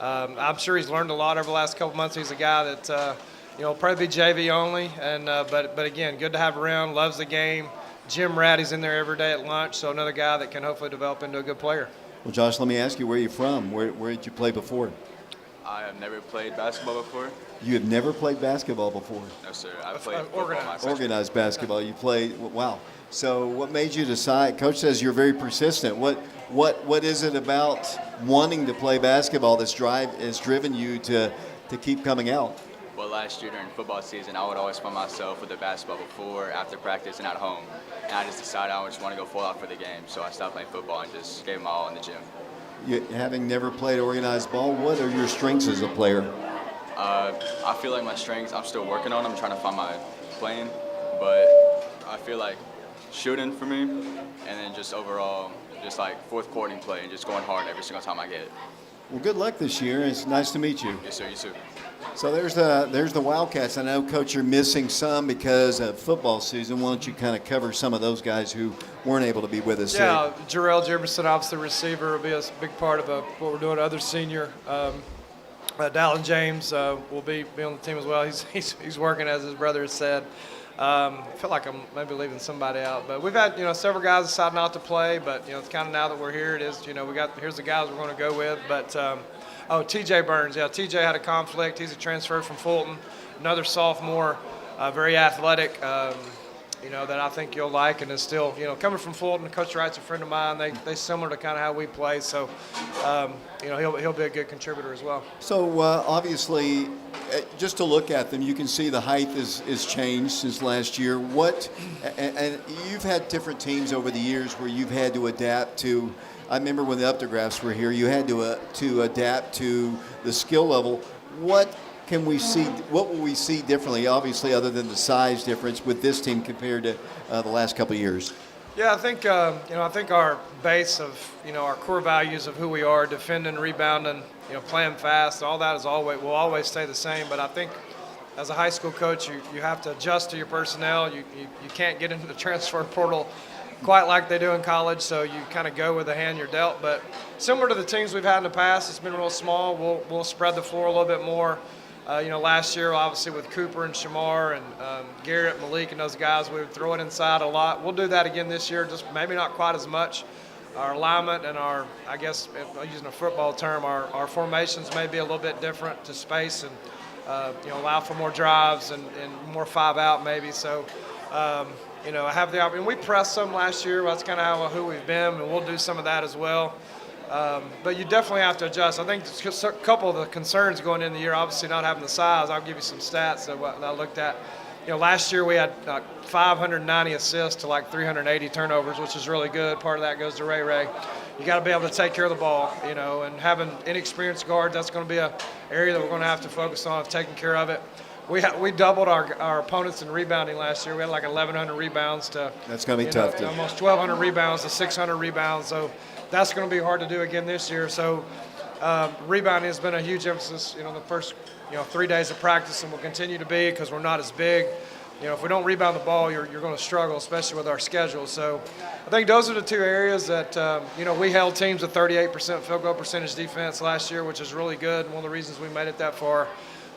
I'm sure he's learned a lot over the last couple months. He's a guy that, probably be JV only, and but again, good to have around, loves the game. Jim Ratty's in there every day at lunch, so another guy that can hopefully develop into a good player. Well, Josh, let me ask you, where are you from? Where did you play before? I have never played basketball before. You have never played basketball before? No, sir. I played organized basketball. You played, wow. So what made you decide? Coach says you're very persistent. What is it about wanting to play basketball has driven you to keep coming out? Well, last year during football season, I would always find myself with the basketball before, after practice, and at home. And I just decided I just want to go full out for the game, so I stopped playing football and just gave my all in the gym. Having never played organized ball, what are your strengths as a player? I feel like my strengths, I'm still working on them, trying to find my playing, but I feel like shooting for me, and then just overall, just like fourth quarter play and just going hard every single time I get it. Well, good luck this year. It's nice to meet you. Yes, sir. You too. So there's the Wildcats. I know, Coach, you're missing some because of football season. Why don't you kind of cover some of those guys who weren't able to be with us? Yeah, Jarrell Jefferson, obviously receiver, will be a big part of what we're doing. Other senior, Dallin James will be on the team as well. He's working, as his brother has said. I feel like I'm maybe leaving somebody out, but we've had several guys decide not to play. But it's kind of now that we're here, it is here's the guys we're going to go with. But TJ Burns, TJ had a conflict. He's a transfer from Fulton, another sophomore, very athletic. That I think you'll like, and is still coming from Fulton. Coach Wright's a friend of mine. They similar to kind of how we play, so he'll be a good contributor as well. So obviously, just to look at them, you can see the height is changed since last year. And you've had different teams over the years where you've had to adapt to. I remember when the Updergrafts were here, you had to adapt to the skill level. What can we see? What will we see differently, obviously, other than the size difference with this team compared to the last couple of years? Yeah, I think our base of our core values of who we are, defending, rebounding, playing fast, all that will always stay the same. But I think as a high school coach, you have to adjust to your personnel. You can't get into the transfer portal quite like they do in college, so you kind of go with the hand you're dealt. But similar to the teams we've had in the past, it's been real small. We'll spread the floor a little bit more. Last year, obviously, with Cooper and Shamar and Garrett, Malik, and those guys, we would throw it inside a lot. We'll do that again this year, just maybe not quite as much. Our alignment and our, I guess, using a football term, our formations may be a little bit different to space and, allow for more drives and more 5-out maybe. So, I have the opportunity. We pressed some last year. That's kind of who we've been, and we'll do some of that as well. But you definitely have to adjust. I think a couple of the concerns going into the year, obviously not having the size. I'll give you some stats that I looked at. Last year we had 590 assists to like 380 turnovers, which is really good. Part of that goes to Ray. You got to be able to take care of the ball, and having inexperienced guards, that's going to be an area that we're going to have to focus on, taking care of it. We doubled our opponents in rebounding last year. We had like 1,100 rebounds to. That's going to be tough, too. Almost 1,200 rebounds to 600 rebounds. So that's going to be hard to do again this year. So rebounding has been a huge emphasis, the first 3 days of practice, and will continue to be because we're not as big. If we don't rebound the ball, you're going to struggle, especially with our schedule. So I think those are the two areas that, we held teams at 38% field goal percentage defense last year, which is really good. One of the reasons we made it that far.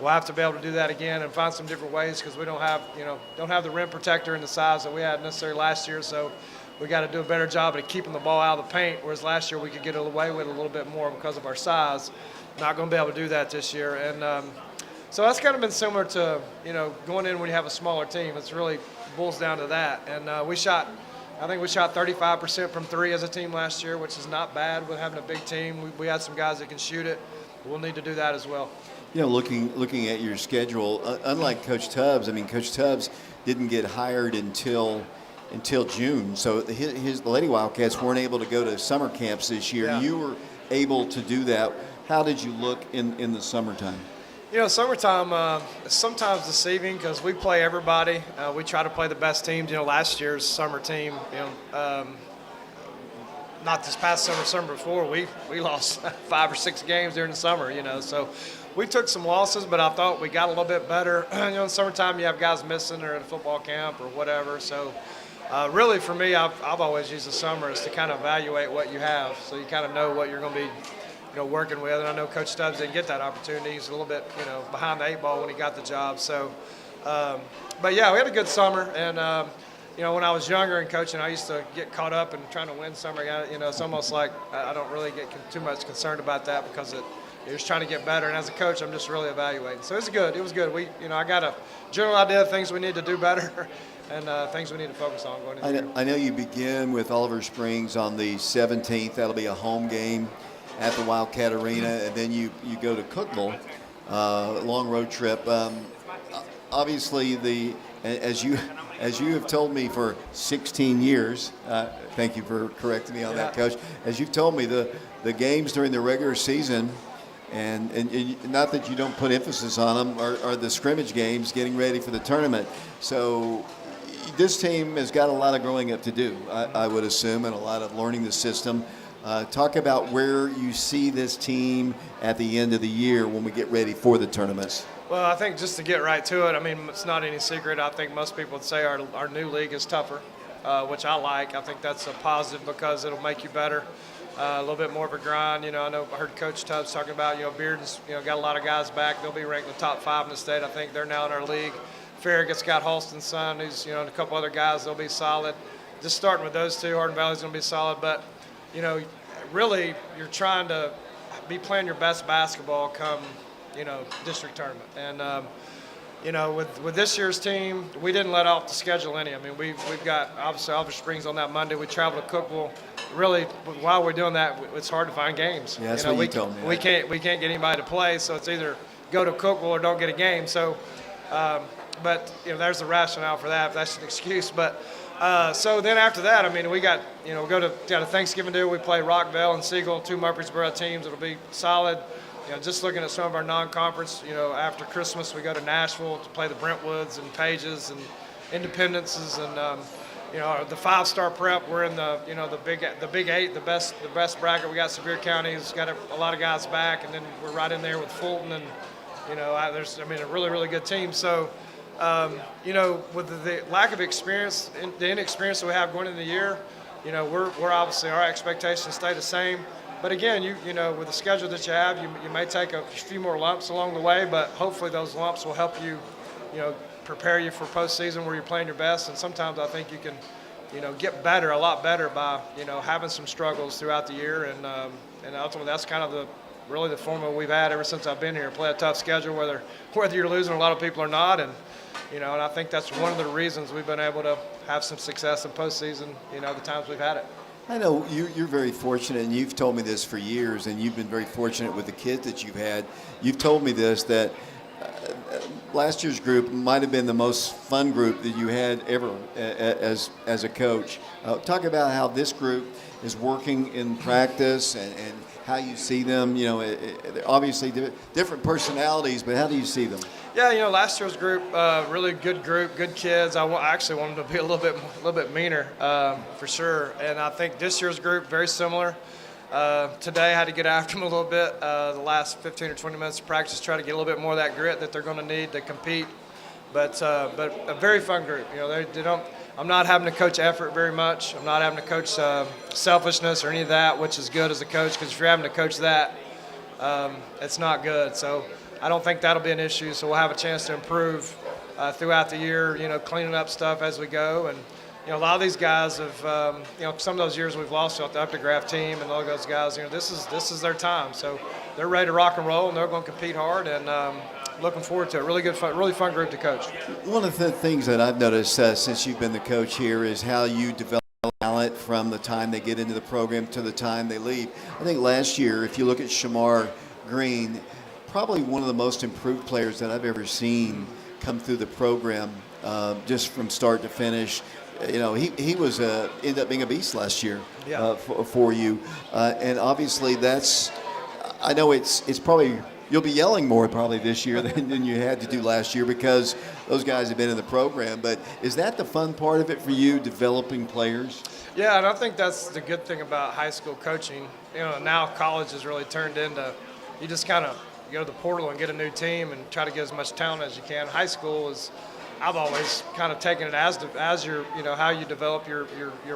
We'll have to be able to do that again and find some different ways because we don't have the rim protector and the size that we had necessarily last year. So we got to do a better job at keeping the ball out of the paint, whereas last year we could get away with it a little bit more because of our size. Not going to be able to do that this year. And so that's kind of been similar to, going in when you have a smaller team. It's really boils down to that. And I think we shot 35% from three as a team last year, which is not bad with having a big team. We had some guys that can shoot it. We'll need to do that as well. Looking at your schedule, unlike Coach Tubbs, Coach Tubbs didn't get hired until June. So the Lady Wildcats weren't able to go to summer camps this year. Yeah. You were able to do that. How did you look in the summertime? Summertime is sometimes deceiving because we play everybody. We try to play the best teams. Last year's summer team, not this past summer before, we lost 5 or 6 games during the summer, So we took some losses, but I thought we got a little bit better. In summertime, you have guys missing or at a football camp or whatever. So really for me, I've always used the summer as to kind of evaluate what you have so you kind of know what you're going to be working with. And I know Coach Stubbs didn't get that opportunity. He's a little bit, behind the 8 ball when he got the job. So, but yeah, we had a good summer. And, when I was younger and coaching, I used to get caught up in trying to win summer. It's almost like I don't really get too much concerned about that because you're just trying to get better. And as a coach, I'm just really evaluating. So it was good. It was good. I got a general idea of things we need to do better and things we need to focus on going into the year. I know you begin with Oliver Springs on the 17th. That'll be a home game at the Wildcat Arena, and then you go to Cookeville, long road trip. Obviously, as you have told me for 16 years, thank you for correcting me on that, Coach. As you've told me, the games during the regular season, and not that you don't put emphasis on them, are the scrimmage games getting ready for the tournament. So this team has got a lot of growing up to do, I would assume, and a lot of learning the system. Talk about where you see this team at the end of the year when we get ready for the tournaments. Well, I think just to get right to it, it's not any secret. I think most people would say our new league is tougher, which I like. I think that's a positive because it'll make you better. A little bit more of a grind. I heard Coach Tubbs talking about, Bearden's, got a lot of guys back. They'll be ranked in the top 5 in the state. I think they're now in our league. Farragut's got Halston's son, who's, and a couple other guys. They'll be solid. Just starting with those two, Hardin Valley's going to be solid. But, really you're trying to be playing your best basketball come, district tournament. And, with this year's team, we didn't let off the schedule any. We've got, obviously, Oliver Springs on that Monday. We travel to Cookeville. Really, while we're doing that, it's hard to find games. Yeah, that's what you told me. We can't get anybody to play, so it's either go to Cookeville or don't get a game. So, but, there's the rationale for that, if that's an excuse. But, so then after that, we got, we got a Thanksgiving deal. We play Rockville and Siegel, 2 Murfreesboro teams. It'll be solid. Just looking at some of our non-conference, after Christmas, we go to Nashville to play the Brentwoods and Pages and Independences and, the 5-star prep. We're in the, the Big 8, the best bracket. We got Sevier County's got a lot of guys back, and then we're right in there with Fulton and, there's, a really, really good team. So, with the lack of experience, the inexperience that we have going into the year, we're obviously, our expectations stay the same. But again, you know, with the schedule that you have, you may take a few more lumps along the way, but hopefully those lumps will help you, prepare you for postseason where you're playing your best. And sometimes I think you can, get better, a lot better by, having some struggles throughout the year. And ultimately that's kind of really the formula we've had ever since I've been here. Play a tough schedule, whether you're losing, a lot of people are not. And I think that's one of the reasons we've been able to have some success in postseason, the times we've had it. I know you're very fortunate, and you've told me this for years, and you've been very fortunate with the kids that you've had. You've told me this, that last year's group might have been the most fun group that you had ever as a coach. Talk about how this group is working in practice and how you see them. Obviously different personalities, but how do you see them? Yeah, last year's group, really good group, good kids. I actually want them to be a little bit meaner, for sure. And I think this year's group, very similar. Today I had to get after them a little bit. The last 15 or 20 minutes of practice, try to get a little bit more of that grit that they're going to need to compete. But a very fun group. They don't. I'm not having to coach effort very much. I'm not having to coach selfishness or any of that, which is good as a coach, because if you're having to coach that, it's not good. So I don't think that'll be an issue. So we'll have a chance to improve throughout the year, cleaning up stuff as we go. And a lot of these guys have, some of those years we've lost out the Updegraft team and all those guys, this is their time. So they're ready to rock and roll, and they're going to compete hard, and looking forward to it. Really good, really fun group to coach. One of the things that I've noticed since you've been the coach here is how you develop talent from the time they get into the program to the time they leave. I think last year, if you look at Shamar Green, probably one of the most improved players that I've ever seen come through the program, just from start to finish. He was ended up being a beast last year for you, and obviously that's. I know it's probably you'll be yelling more probably this year than you had to do last year because those guys have been in the program. But is that the fun part of it for you, developing players? Yeah, and I think that's the good thing about high school coaching. Now college has really turned into you just kind of go to the portal and get a new team and try to get as much talent as you can. High school is. I've always kind of taken it as your, how you develop your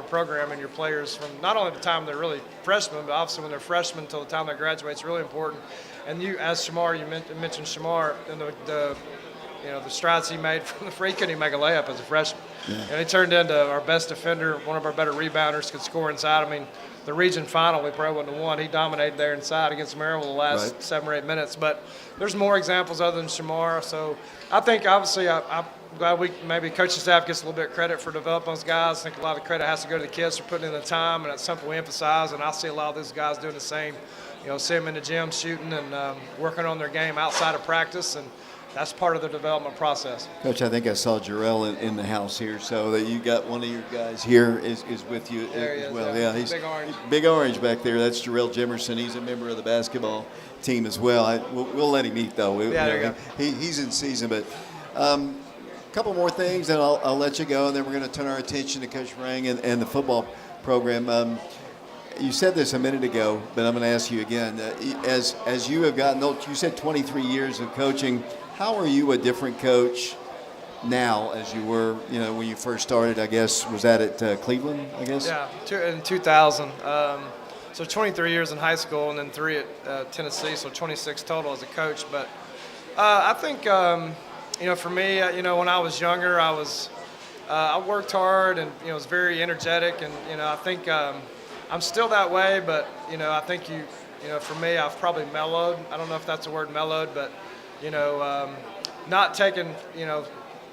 program and your players from not only the time they're really freshmen, but obviously when they're freshmen until the time they graduate. It's really important. And you, as Shamar, you mentioned Shamar and the strides he made from the free. He couldn't even make a layup as a freshman. Yeah. And he turned into our best defender, one of our better rebounders, could score inside. I mean, the region final, we probably wouldn't have won. He dominated there inside against Maryville the last 7 or 8 minutes. But there's more examples other than Shamar. So I think, obviously, I'm glad maybe coaching staff gets a little bit of credit for developing those guys. I think a lot of the credit has to go to the kids for putting in the time, and that's something we emphasize. And I see a lot of these guys doing the same. See them in the gym shooting and working on their game outside of practice, and that's part of the development process. Coach, I think I saw Jarrell in the house here, so that you got one of your guys here is with you as well. Yeah, he's big orange back there. That's Jarrell Jimerson. He's a member of the basketball team as well. We'll let him eat though. There you go. He's in season, but. A couple more things, and I'll let you go, and then we're going to turn our attention to Coach Rang and the football program. You said this a minute ago, but I'm going to ask you again. As you have gotten old, you said 23 years of coaching. How are you a different coach now as you were, when you first started? I guess was that at Cleveland? I guess. Yeah, in 2000. So 23 years in high school, and then 3 at Tennessee, so 26 total as a coach. But I think. For me, when I was younger, I worked hard and, was very energetic. And, I think I'm still that way, but, I think for me, I've probably mellowed. I don't know if that's the word mellowed, but, not taking,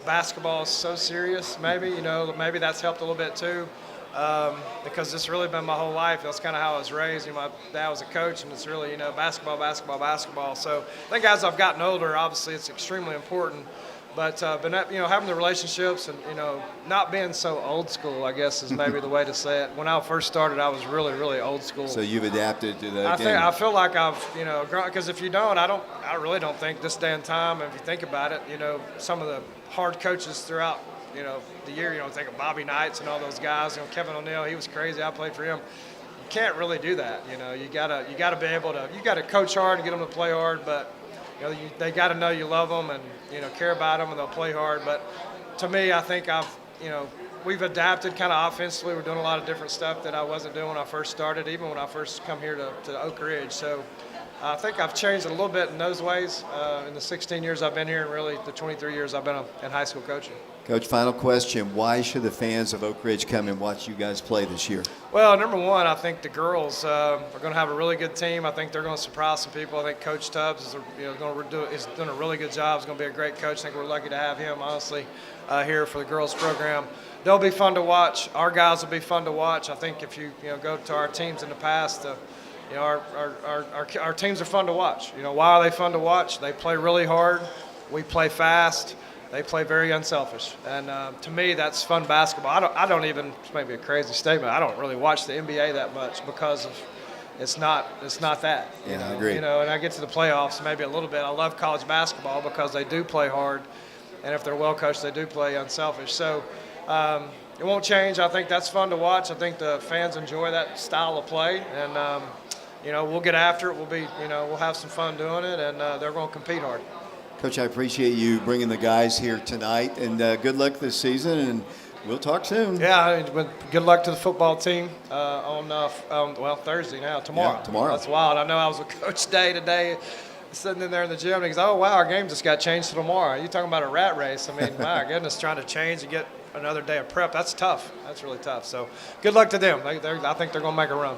basketball so serious, maybe, maybe that's helped a little bit too. Because it's really been my whole life. That's kind of how I was raised. My dad was a coach, and it's really, basketball. So I think as I've gotten older, obviously it's extremely important. But having the relationships and, not being so old school, I guess, is maybe the way to say it. When I first started, I was really, really old school. So you've adapted to that game. I feel like I've, grown, because if you don't, I really don't think this day and time, if you think about it, some of the hard coaches throughout, the year, think of Bobby Knights and all those guys, Kevin O'Neill, he was crazy. I played for him. You can't really do that. You gotta be able to, you gotta coach hard and get them to play hard, but they got to know you love them and care about them, and they'll play hard. But to me, I think I've we've adapted kind of offensively. We're doing a lot of different stuff that I wasn't doing when I first started, even when I first come here to Oak Ridge. So I think I've changed a little bit in those ways in the 16 years I've been here and really the 23 years I've been in high school coaching. Coach, final question. Why should the fans of Oak Ridge come and watch you guys play this year? Well, number one, I think the girls are going to have a really good team. I think they're going to surprise some people. I think Coach Tubbs is doing a really good job. He's going to be a great coach. I think we're lucky to have him, honestly, here for the girls program. They'll be fun to watch. Our guys will be fun to watch. I think if you go to our teams in the past, our teams are fun to watch. Why are they fun to watch? They play really hard. We play fast. They play very unselfish, and to me, that's fun basketball. I don't even. This may be a crazy statement. I don't really watch the NBA that much because of it's not that. Yeah, I agree. And I get to the playoffs maybe a little bit. I love college basketball because they do play hard, and if they're well coached, they do play unselfish. So it won't change. I think that's fun to watch. I think the fans enjoy that style of play, and we'll get after it. We'll have some fun doing it, and they're going to compete hard. Coach, I appreciate you bringing the guys here tonight, and good luck this season, and we'll talk soon. Yeah, good luck to the football team on Thursday now, tomorrow. Yeah, tomorrow. That's wild. I know I was with Coach Day today, sitting in there in the gym, and he goes, oh, wow, our game just got changed to tomorrow. You're talking about a rat race. I mean, my goodness, trying to change and get another day of prep, that's tough. That's really tough. So good luck to them. I think they're going to make a run.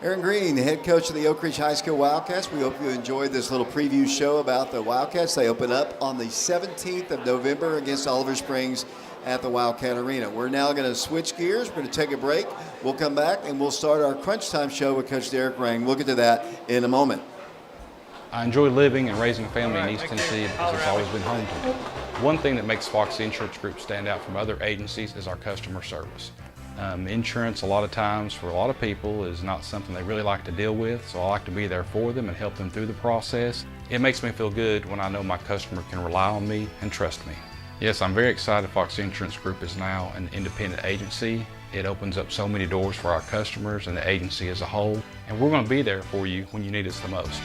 Aaron Green, the head coach of the Oak Ridge High School Wildcats. We hope you enjoyed this little preview show about the Wildcats. They open up on the 17th of November against Oliver Springs at the Wildcat Arena. We're now going to switch gears. We're going to take a break. We'll come back and we'll start our Crunch Time show with Coach Derek Rang. We'll get to that in a moment. I enjoy living and raising a family in East Tennessee because it's always been home to me. One thing that makes Fox Insurance Group stand out from other agencies is our customer service. Insurance, a lot of times, for a lot of people, is not something they really like to deal with, so I like to be there for them and help them through the process. It makes me feel good when I know my customer can rely on me and trust me. Yes, I'm very excited Fox Insurance Group is now an independent agency. It opens up so many doors for our customers and the agency as a whole, and we're going to be there for you when you need us the most.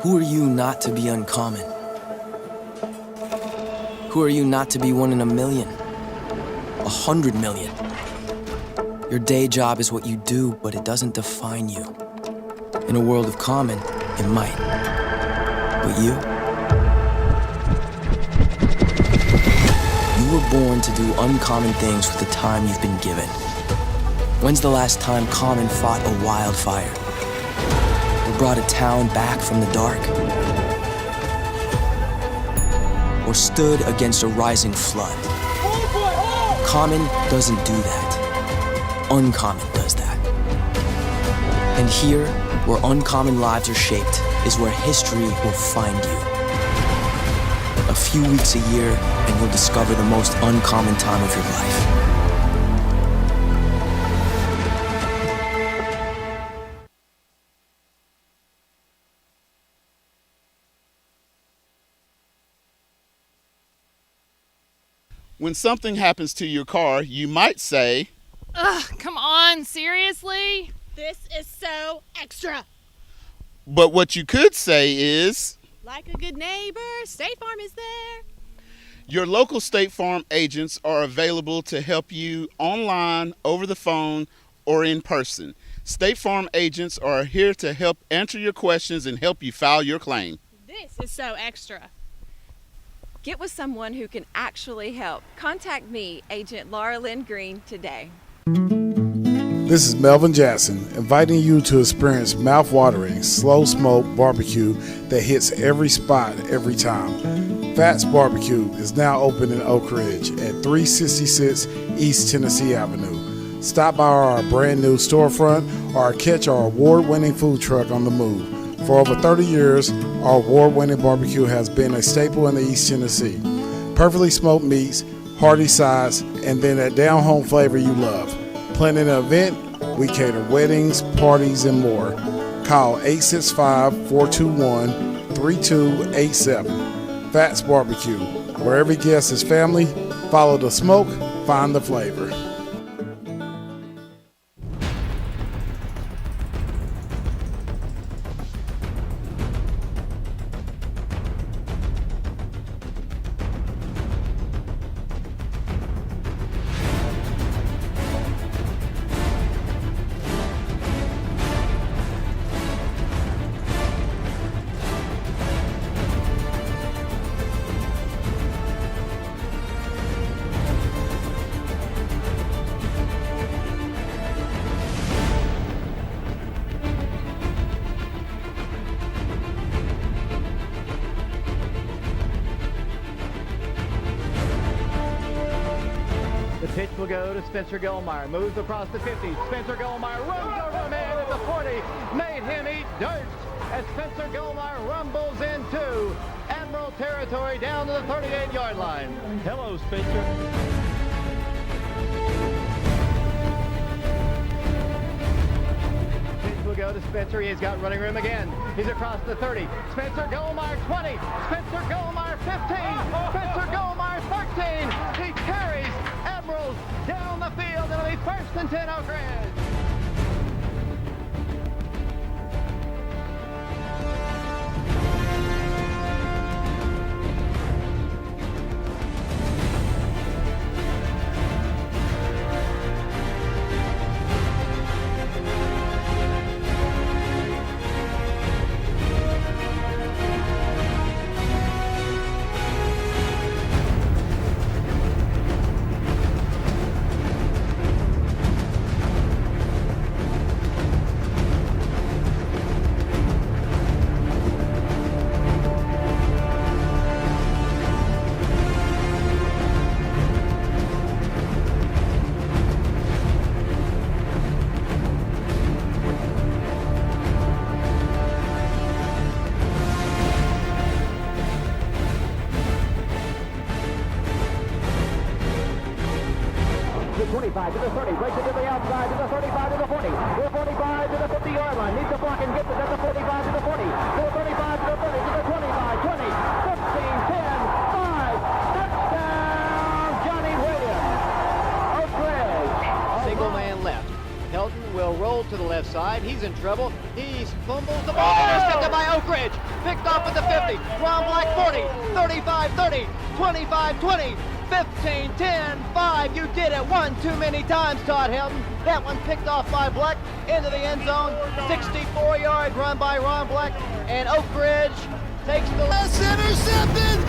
Who are you not to be uncommon? Who are you not to be one in a million? 100 million? Your day job is what you do, but it doesn't define you. In a world of common, it might. But you? You were born to do uncommon things with the time you've been given. When's the last time Common fought a wildfire? Or brought a town back from the dark? Or stood against a rising flood? Common doesn't do that. Uncommon does that. And here, where uncommon lives are shaped, is where history will find you. A few weeks a year, and you'll discover the most uncommon time of your life. When something happens to your car, you might say, Ugh, come on, seriously? This is so extra. but what you could say is, Like a good neighbor, State Farm is there. your local State Farm agents are available to help you online, over the phone, or in person. State Farm agents are here to help answer your questions and help you file your claim. This is so extra. Get with someone who can actually help. Contact me, Agent Laura Lynn Green, today. This is Melvin Jackson, inviting you to experience mouth-watering, slow-smoke barbecue that hits every spot every time. Fats Barbecue is now open in Oak Ridge at 366 East Tennessee Avenue. Stop by our brand new storefront or catch our award-winning food truck on the move. For over 30 years, our award-winning barbecue has been a staple in the East Tennessee. Perfectly smoked meats, hearty sides, and then that down-home flavor you love. Planning an event, we cater weddings, parties, and more. Call 865-421-3287. Fats Barbecue, where every guest is family. Follow the smoke, find the flavor. will go to Spencer Gilmire. Moves across the 50. Spencer Gilmire runs over a man at the 40. Made him eat dirt as Spencer Gilmire rumbles into Admiral territory down to the 38-yard line. Hello, Spencer. Will go to Spencer. He's got running room again. He's across the 30. Spencer Gilmire 20. Spencer Gilmire 15. Spencer Gilmire 13. He carries Admirals down the field. It'll be 1st and 10 Oak Ridge. The 25 to the 30, breaks it to the outside, to the 35 to the 40, the 45 to the 50-yard line, needs a block and gets it at the 45 to the 40, to the 35 to the 30, to the 25, 20, 15, 10, 5, touchdown, Johnny Williams, Oak Ridge. Single man left. Helton will roll to the left side. He's in trouble. He fumbles the ball. Intercepted by Oak Ridge. Picked off at the 50. Ron Black 40, 35, 30, 25, 20. 15, 10, 5, you did it one too many times, Todd Helton. That one picked off by Black into the end zone. 64-yard run by Ron Black, and Oak Ridge takes the... That's intercepted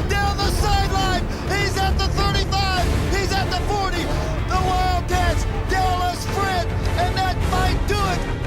down the sideline. He's at the 35, he's at the 40. The Wildcats, Dallas sprint, and that might do it.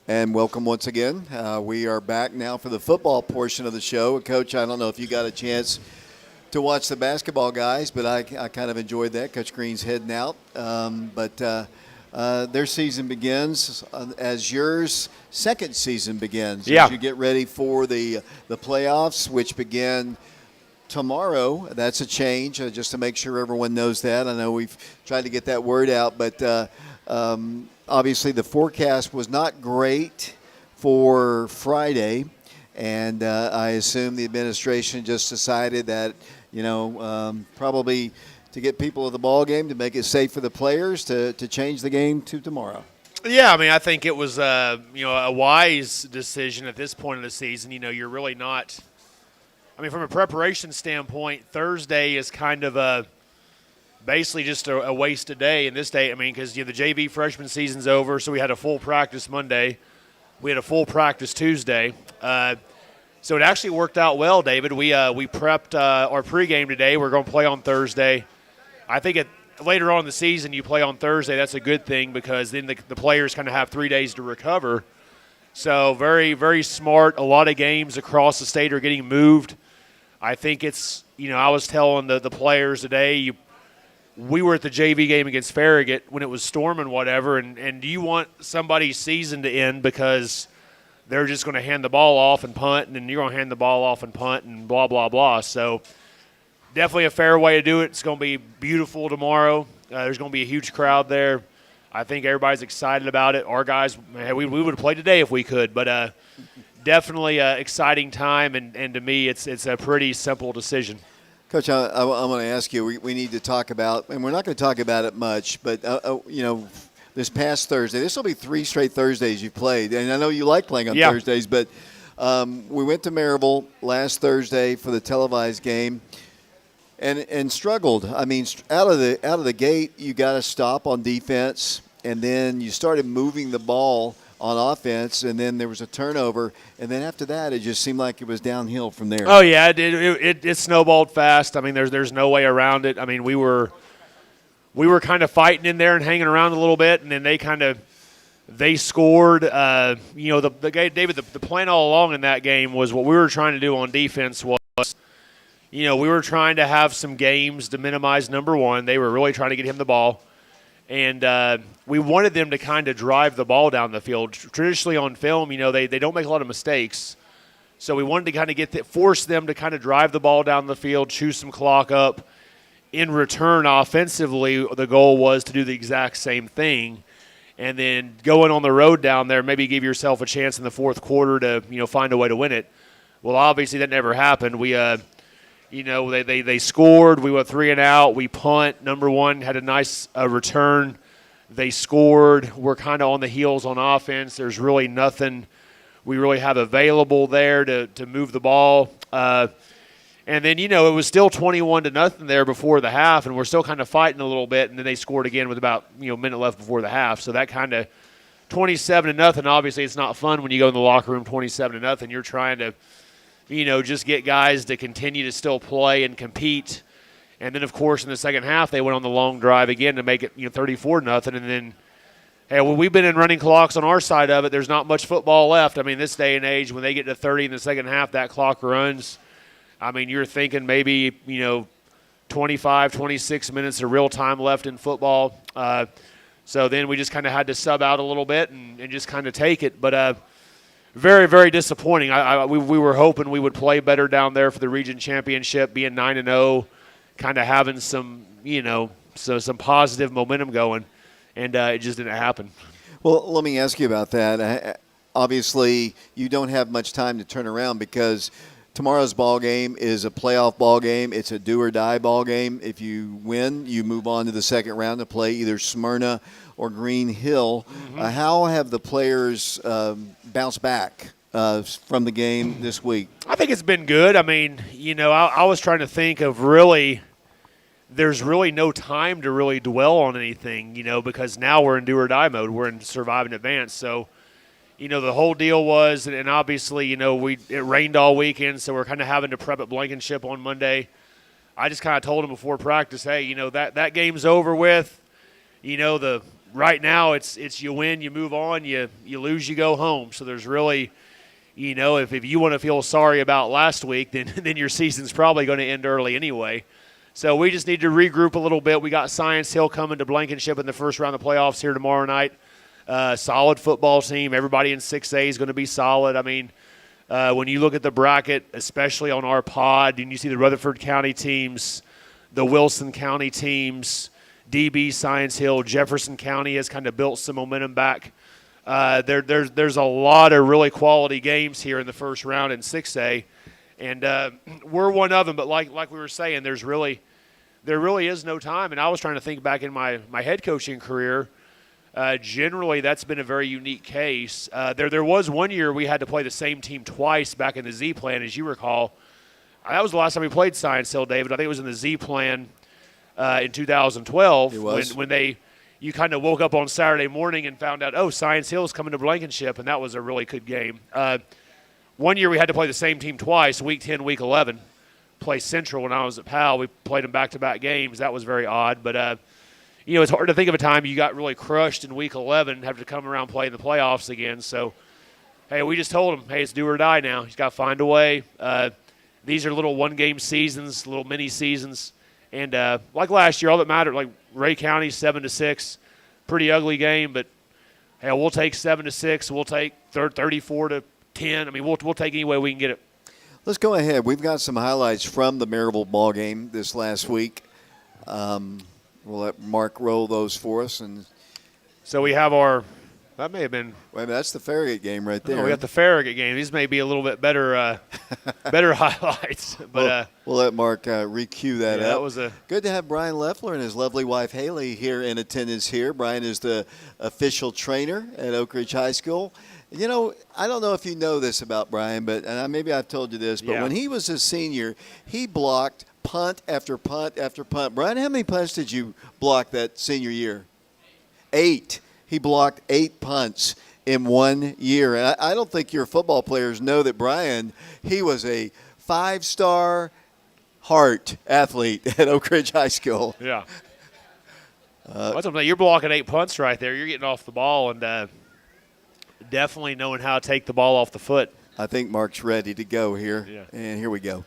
And welcome once again. We are back now for the football portion of the show. Coach, I don't know if you got a chance to watch the basketball guys, but I kind of enjoyed that. Coach Green's heading out. But their season begins as yours second season begins. Yeah. As you get ready for the playoffs, which begin tomorrow. That's a change, just to make sure everyone knows that. I know we've tried to get that word out, but obviously the forecast was not great for Friday, and I assume the administration just decided that, probably to get people at the ball game, to make it safe for the players, to change the game to tomorrow. Yeah, I mean, I think it was a wise decision at this point of the season. You're really not – I mean, from a preparation standpoint, Thursday is kind of basically just a wasted day in this day. I mean, because the JV freshman season's over, so we had a full practice Monday. We had a full practice Tuesday. So it actually worked out well, David. We prepped our pregame today. We're going to play on Thursday. I think later on in the season you play on Thursday. That's a good thing because then the players kind of have 3 days to recover. So very, very smart. A lot of games across the state are getting moved. I think it's, I was telling the players today, we were at the JV game against Farragut when it was storming whatever, and do you want somebody's season to end because they're just going to hand the ball off and punt, and then you're going to hand the ball off and punt and blah, blah, blah. So definitely a fair way to do it. It's going to be beautiful tomorrow. There's going to be a huge crowd there. I think everybody's excited about it. Our guys, we would have played today if we could, but definitely an exciting time, and to me it's a pretty simple decision. Coach, I want to ask you, we need to talk about, and we're not going to talk about it much, but, this past Thursday, this will be 3 straight Thursdays you've played, and I know you like playing on Thursdays, but we went to Maryville last Thursday for the televised game and struggled. I mean, out of the gate, you got to stop on defense, and then you started moving the ball on offense, and then there was a turnover, and then after that, it just seemed like it was downhill from there. Oh yeah, it snowballed fast. I mean, there's no way around it. I mean, we were kind of fighting in there and hanging around a little bit, and then they scored. The plan all along in that game was what we were trying to do on defense was, we were trying to have some games to minimize number one. They were really trying to get him the ball. And we wanted them to kind of drive the ball down the field. Traditionally on film, they don't make a lot of mistakes. So we wanted to kind of force them to kind of drive the ball down the field, chew some clock up. In return, offensively, the goal was to do the exact same thing. And then going on the road down there, maybe give yourself a chance in the fourth quarter to, find a way to win it. Well, obviously that never happened. We they scored. We went 3 and out. We punt. Number one had a nice return. They scored. We're kind of on the heels on offense. There's really nothing we really have available there to move the ball. And then, it was still 21-0 there before the half, and we're still kind of fighting a little bit. And then they scored again with about a minute left before the half. So that kind of 27-0. Obviously, it's not fun when you go in the locker room 27-0. You're trying to just get guys to continue to still play and compete. And then, of course, in the second half, they went on the long drive again to make it 34-0. And then, we've been in running clocks on our side of it. There's not much football left. I mean, this day and age, when they get to 30 in the second half, that clock runs. I mean, you're thinking maybe, 25, 26 minutes of real time left in football. So then we just kind of had to sub out a little bit and just kind of take it. But very, very disappointing. We were hoping we would play better down there for the region championship, being 9-0, kind of having some, some positive momentum going, and it just didn't happen. Well, let me ask you about that. Obviously, you don't have much time to turn around because tomorrow's ball game is a playoff ball game. It's a do-or-die ball game. If you win, you move on to the second round to play either Smyrna or Green Hill. Mm-hmm. How have the players bounced back from the game this week? I think it's been good. I mean, I was trying to think of really – there's really no time to really dwell on anything, because now we're in do-or-die mode. We're in survive and advance. So, the whole deal was, and obviously, it rained all weekend, so we're kind of having to prep at Blankenship on Monday. I just kind of told them before practice, hey, that game's over with. Right now it's you win, you move on, you lose, you go home. So there's really, if you want to feel sorry about last week, then your season's probably going to end early anyway. So we just need to regroup a little bit. We got Science Hill coming to Blankenship in the first round of the playoffs here tomorrow night. Solid football team. Everybody in 6A is going to be solid. I mean, when you look at the bracket, especially on our pod, and you see the Rutherford County teams, the Wilson County teams, DB, Science Hill, Jefferson County has kind of built some momentum back. There's a lot of really quality games here in the first round in 6A, and we're one of them. But like we were saying, there really is no time. And I was trying to think back in my head coaching career. Generally, that's been a very unique case. There was one year we had to play the same team twice back in the Z plan, as you recall. That was the last time we played Science Hill, David. I think it was in the Z plan in 2012. It was. When you kind of woke up on Saturday morning and found out, oh, Science Hill is coming to Blankenship, and that was a really good game. One year we had to play the same team twice, Week 10, Week 11. Play Central when I was at Powell. We played them back-to-back games. That was very odd, but it's hard to think of a time you got really crushed in Week 11 and have to come around playing the playoffs again. So hey, we just told him, hey, it's do or die now. He's got to find a way. These are little one-game seasons, little mini seasons. And like last year, all that mattered, like Ray County, 7-6, pretty ugly game, but hey, we'll take 7-6. We'll take 34-10. I mean, we'll take any way we can get it. Let's go ahead. We've got some highlights from the Maryville ball game this last week. We'll let Mark roll those for us. And so we have our – that may have been – wait a minute, that's the Farragut game right there. Oh, we got the Farragut game. These may be a little bit better better highlights. But we'll let Mark re-cue that up. That was good to have Brian Leffler and his lovely wife Haley here in attendance here. Brian is the official trainer at Oak Ridge High School. You know, I don't know if you know this about Brian, but maybe I've told you this, but when he was a senior, he blocked punt after punt after punt. Brian, how many punts did you block that senior year? 8. He blocked 8 punts in 1 year. And I don't think your football players know that Brian, he was a 5-star Heart athlete at Oak Ridge High School. Yeah. You're blocking 8 punts right there. You're getting off the ball and definitely knowing how to take the ball off the foot. I think Mark's ready to go here. Yeah. And here we go.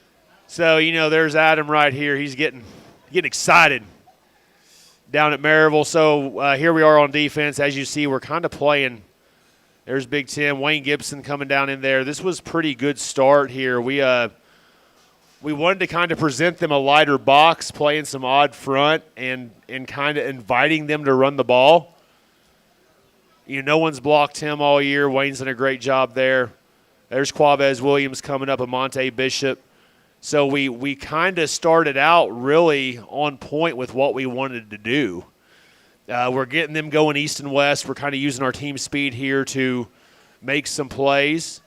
So, there's Adam right here. He's getting excited down at Maryville. So here we are on defense. As you see, we're kind of playing. There's Big Tim, Wayne Gibson coming down in there. This was a pretty good start here. We wanted to kind of present them a lighter box, playing some odd front and kind of inviting them to run the ball. No one's blocked him all year. Wayne's done a great job there. There's Quavez Williams coming up, Amante Bishop. So we kind of started out really on point with what we wanted to do. We're getting them going east and west. We're kind of using our team speed here to make some plays.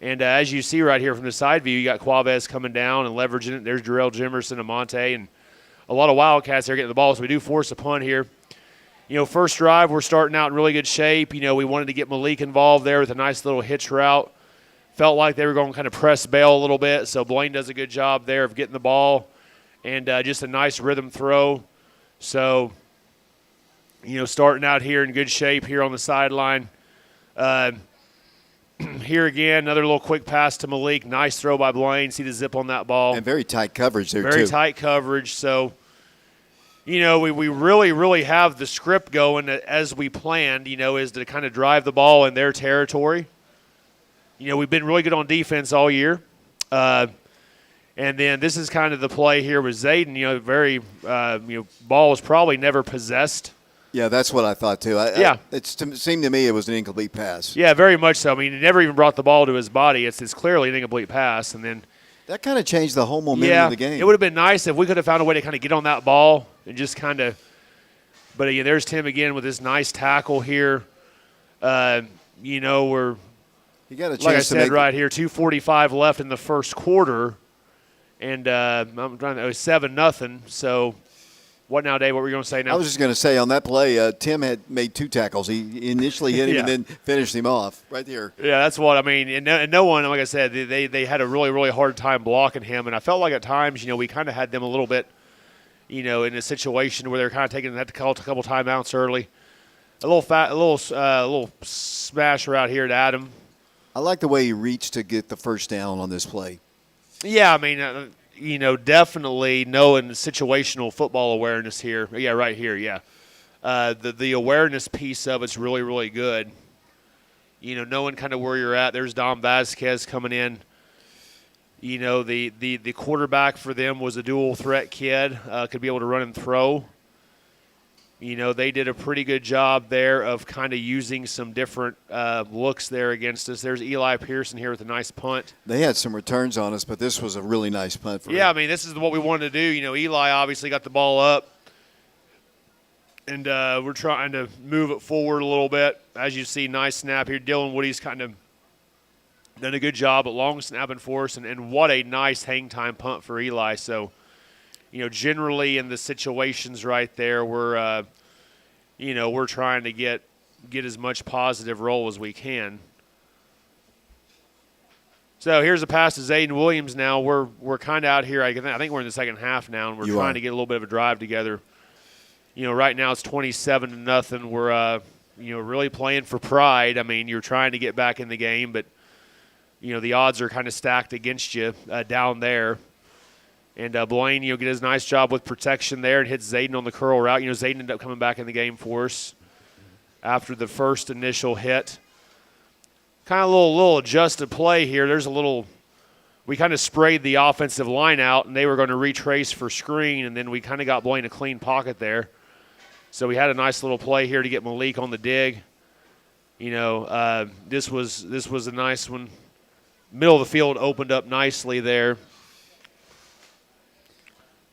And as you see right here from the side view, you got Quavez coming down and leveraging it. There's Jarrell Jimerson, Amante, and a lot of Wildcats there getting the ball. So we do force a punt here. First drive, we're starting out in really good shape. We wanted to get Malik involved there with a nice little hitch route. Felt like they were going to kind of press bail a little bit, so Blaine does a good job there of getting the ball and just a nice rhythm throw. So, starting out here in good shape here on the sideline. Here again, another little quick pass to Malik. Nice throw by Blaine. See the zip on that ball. And very tight coverage there, Very too. tight coverage. So, we really, really have the script going as we planned, is to kind of drive the ball in their territory. We've been really good on defense all year. And then this is kind of the play here with Zayden. Very, ball was probably never possessed. Yeah, that's what I thought, too. It seemed to me it was an incomplete pass. Yeah, very much so. He never even brought the ball to his body. It's clearly an incomplete pass. And then that kind of changed the whole momentum of the game. It would have been nice if we could have found a way to kind of get on that ball and just kind of – but, there's Tim again with this nice tackle here. We're – you got a chance like I to said make right here, 2:45 left in the first quarter, and I'm trying to 7-0. So, what now, Dave? What were you going to say now? I was just going to say on that play, Tim had made 2 tackles. He initially hit him and then finished him off right there. Yeah, that's what I mean. And no one, like I said, they had a really, really hard time blocking him, and I felt like at times, we kind of had them a little bit, in a situation where they're kind of had to call a couple timeouts early. A little smash right here to Adam. I like the way he reached to get the first down on this play. Yeah, definitely knowing situational football awareness here. Yeah, right here, yeah. The awareness piece of it's really, really good. Knowing kind of where you're at. There's Dom Vasquez coming in. The quarterback for them was a dual threat kid, could be able to run and throw. They did a pretty good job there of kind of using some different looks there against us. There's Eli Pearson here with a nice punt. They had some returns on us, but this was a really nice punt for him. This is what we wanted to do. Eli obviously got the ball up, and we're trying to move it forward a little bit. As you see, nice snap here. Dylan Woody's kind of done a good job at long snapping for us, and what a nice hang time punt for Eli. So, generally in the situations right there, we're trying to get as much positive roll as we can. So here's a pass to Zayden Williams now. We're kind of out here. I think we're in the second half now, and we're trying to get a little bit of a drive together. Right now it's 27-0. really playing for pride. I mean, you're trying to get back in the game, but, the odds are kind of stacked against you down there. And Blaine, get his nice job with protection there and hits Zayden on the curl route. Zayden ended up coming back in the game for us after the first initial hit. Kind of a little adjusted play here. We kind of sprayed the offensive line out, and they were going to retrace for screen, and then we kind of got Blaine a clean pocket there. So we had a nice little play here to get Malik on the dig. This was a nice one. Middle of the field opened up nicely there.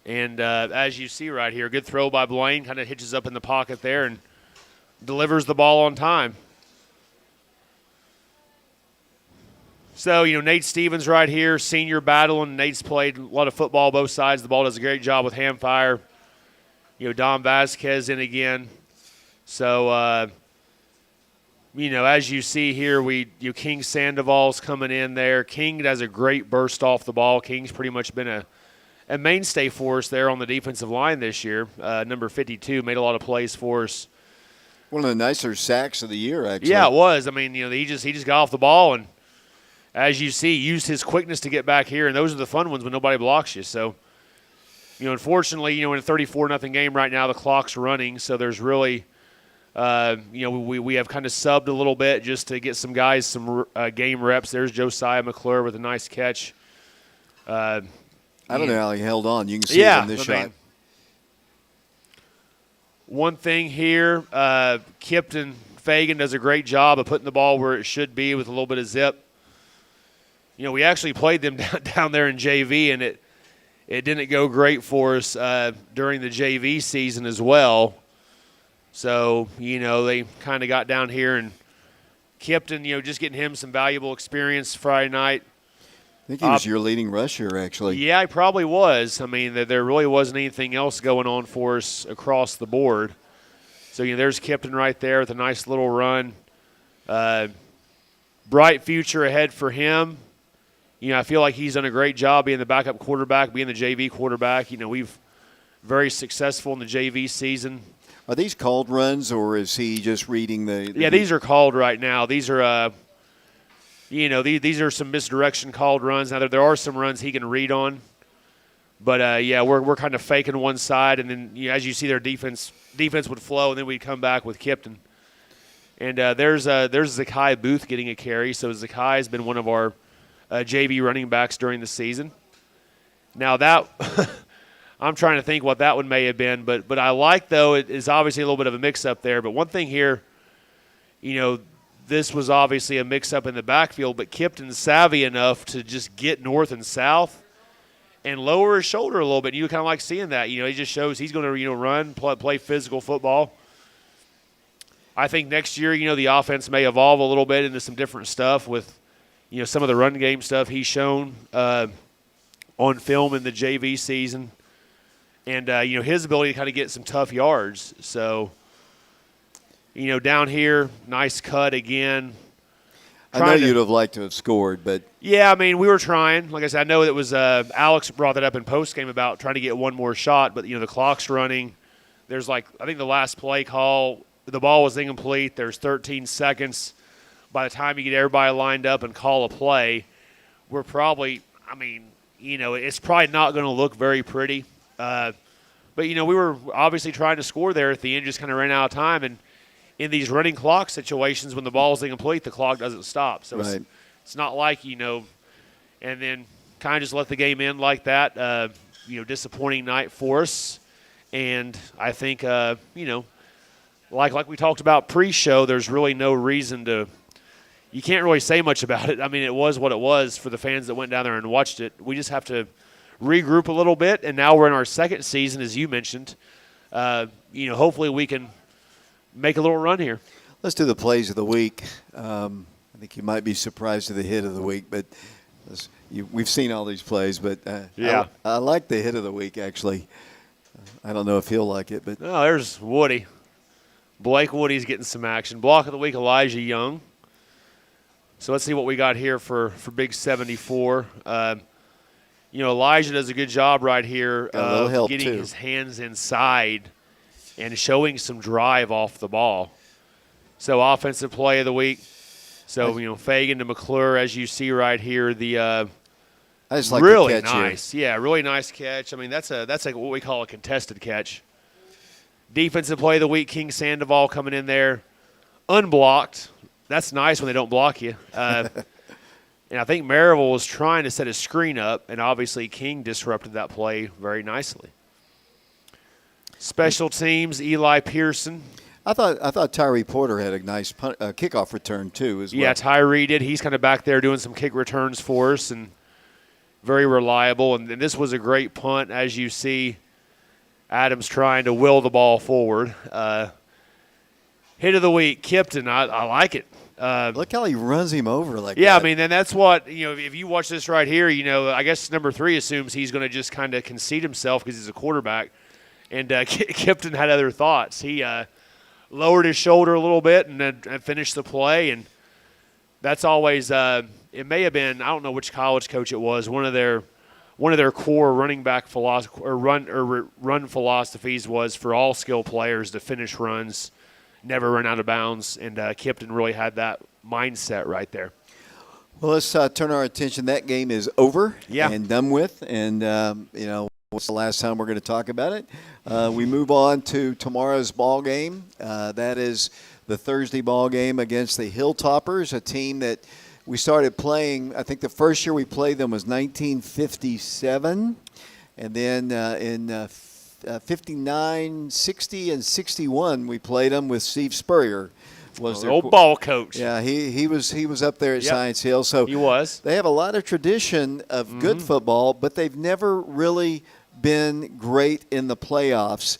And as you see right here, good throw by Blaine, kind of hitches up in the pocket there and delivers the ball on time. So, Nate Stevens right here, senior battling. Nate's played a lot of football both sides. The ball does a great job with hand fire. Don Vasquez in again. So, as you see here, King Sandoval's coming in there. King does a great burst off the ball. King's pretty much been a mainstay for us there on the defensive line this year. Number 52 made a lot of plays for us. One of the nicer sacks of the year, actually. Yeah, it was. I mean, he just got off the ball and, as you see, used his quickness to get back here, and those are the fun ones when nobody blocks you. So, unfortunately, in a 34-0 game right now, the clock's running, so there's really, we have kind of subbed a little bit just to get some guys some game reps. There's Josiah McClure with a nice catch. I don't know how he held on. You can see it in this shot. One thing here, Kipton Fagan does a great job of putting the ball where it should be with a little bit of zip. We actually played them down there in JV, and it didn't go great for us during the JV season as well. So, they kind of got down here, and Kipton, just getting him some valuable experience Friday night. I think he was your leading rusher, actually. Yeah, he probably was. I mean, there really wasn't anything else going on for us across the board. So, there's Kipton right there with a nice little run. Bright future ahead for him. I feel like he's done a great job being the backup quarterback, being the JV quarterback. We've very successful in the JV season. Are these called runs, or is he just reading the Yeah, these are called right now. These are, these are some misdirection called runs. Now, there are some runs he can read on. But, we're kind of faking one side, and then, as you see, their defense would flow, and then we'd come back with Kipton. And there's Zakai Booth getting a carry. So Zakai has been one of our JV running backs during the season. Now that I'm trying to think what that one may have been, but I like, though, it is obviously a little bit of a mix-up there. But one thing here, this was obviously a mix-up in the backfield, but Kipton's savvy enough to just get north and south and lower his shoulder a little bit. You kind of like seeing that. He just shows he's going to run, play physical football. I think next year, the offense may evolve a little bit into some different stuff with some of the run game stuff he's shown on film in the JV season. And, his ability to kind of get some tough yards. So, down here, nice cut again. I know you'd have liked to have scored, but. Yeah, I mean, we were trying. Like I said, I know it was Alex brought that up in postgame about trying to get one more shot, but, the clock's running. There's I think the last play call, the ball was incomplete. There's 13 seconds. By the time you get everybody lined up and call a play, we're probably, it's probably not going to look very pretty. But, we were obviously trying to score there at the end, just kind of ran out of time. And in these running clock situations, when the ball is incomplete, the clock doesn't stop. So it's not like, and then kind of just let the game end like that. Disappointing night for us. And I think, like we talked about pre-show, there's really no reason to – you can't really say much about it. I mean, it was what it was for the fans that went down there and watched it. We just have to regroup a little bit, and now we're in our second season, as you mentioned. Hopefully we can make a little run here. Let's do the plays of the week. I think you might be surprised at the hit of the week, but we've seen all these plays. But I like the hit of the week, actually. I don't know if he'll like it. But no, there's Woody. Blake Woody's getting some action. Block of the week, Elijah Young. So let's see what we got here for Big 74. Elijah does a good job right here of getting his hands inside and showing some drive off the ball. So offensive play of the week. So, Fagan to McClure, as you see right here, the I just like really the catch nice. here. Yeah, really nice catch. I mean, that's like what we call a contested catch. Defensive play of the week, King Sandoval coming in there, unblocked. That's nice when they don't block you. And I think Maryville was trying to set a screen up, and obviously King disrupted that play very nicely. Special teams, Eli Pearson. I thought Tyree Porter had a nice kickoff return too as well. Yeah, Tyree did. He's kind of back there doing some kick returns for us and very reliable. And this was a great punt, as you see. Adams trying to will the ball forward. Hit of the week, Kipton. I like it. Look how he runs him over like that. Yeah, I mean, and that's what, if you watch this right here, I guess number 3 assumes he's going to just kind of concede himself because he's a quarterback. And Kipton had other thoughts. He lowered his shoulder a little bit and then finished the play. And that's always it may have been, I don't know which college coach it was, one of their core running back philosophy or run philosophies was for all skill players to finish runs, never run out of bounds, and Kipton really had that mindset right there. Well, let's turn our attention. That game is over and done with, and what's the last time we're going to talk about it? We move on to tomorrow's ball game. That is the Thursday ball game against the Hilltoppers, a team that we started playing. I think the first year we played them was 1957, and then in 59, 60, and 61 we played them with Steve Spurrier. Was their old ball coach. Yeah, he was up there at Science Hill. So he was. They have a lot of tradition of good football, but they've never really been great in the playoffs,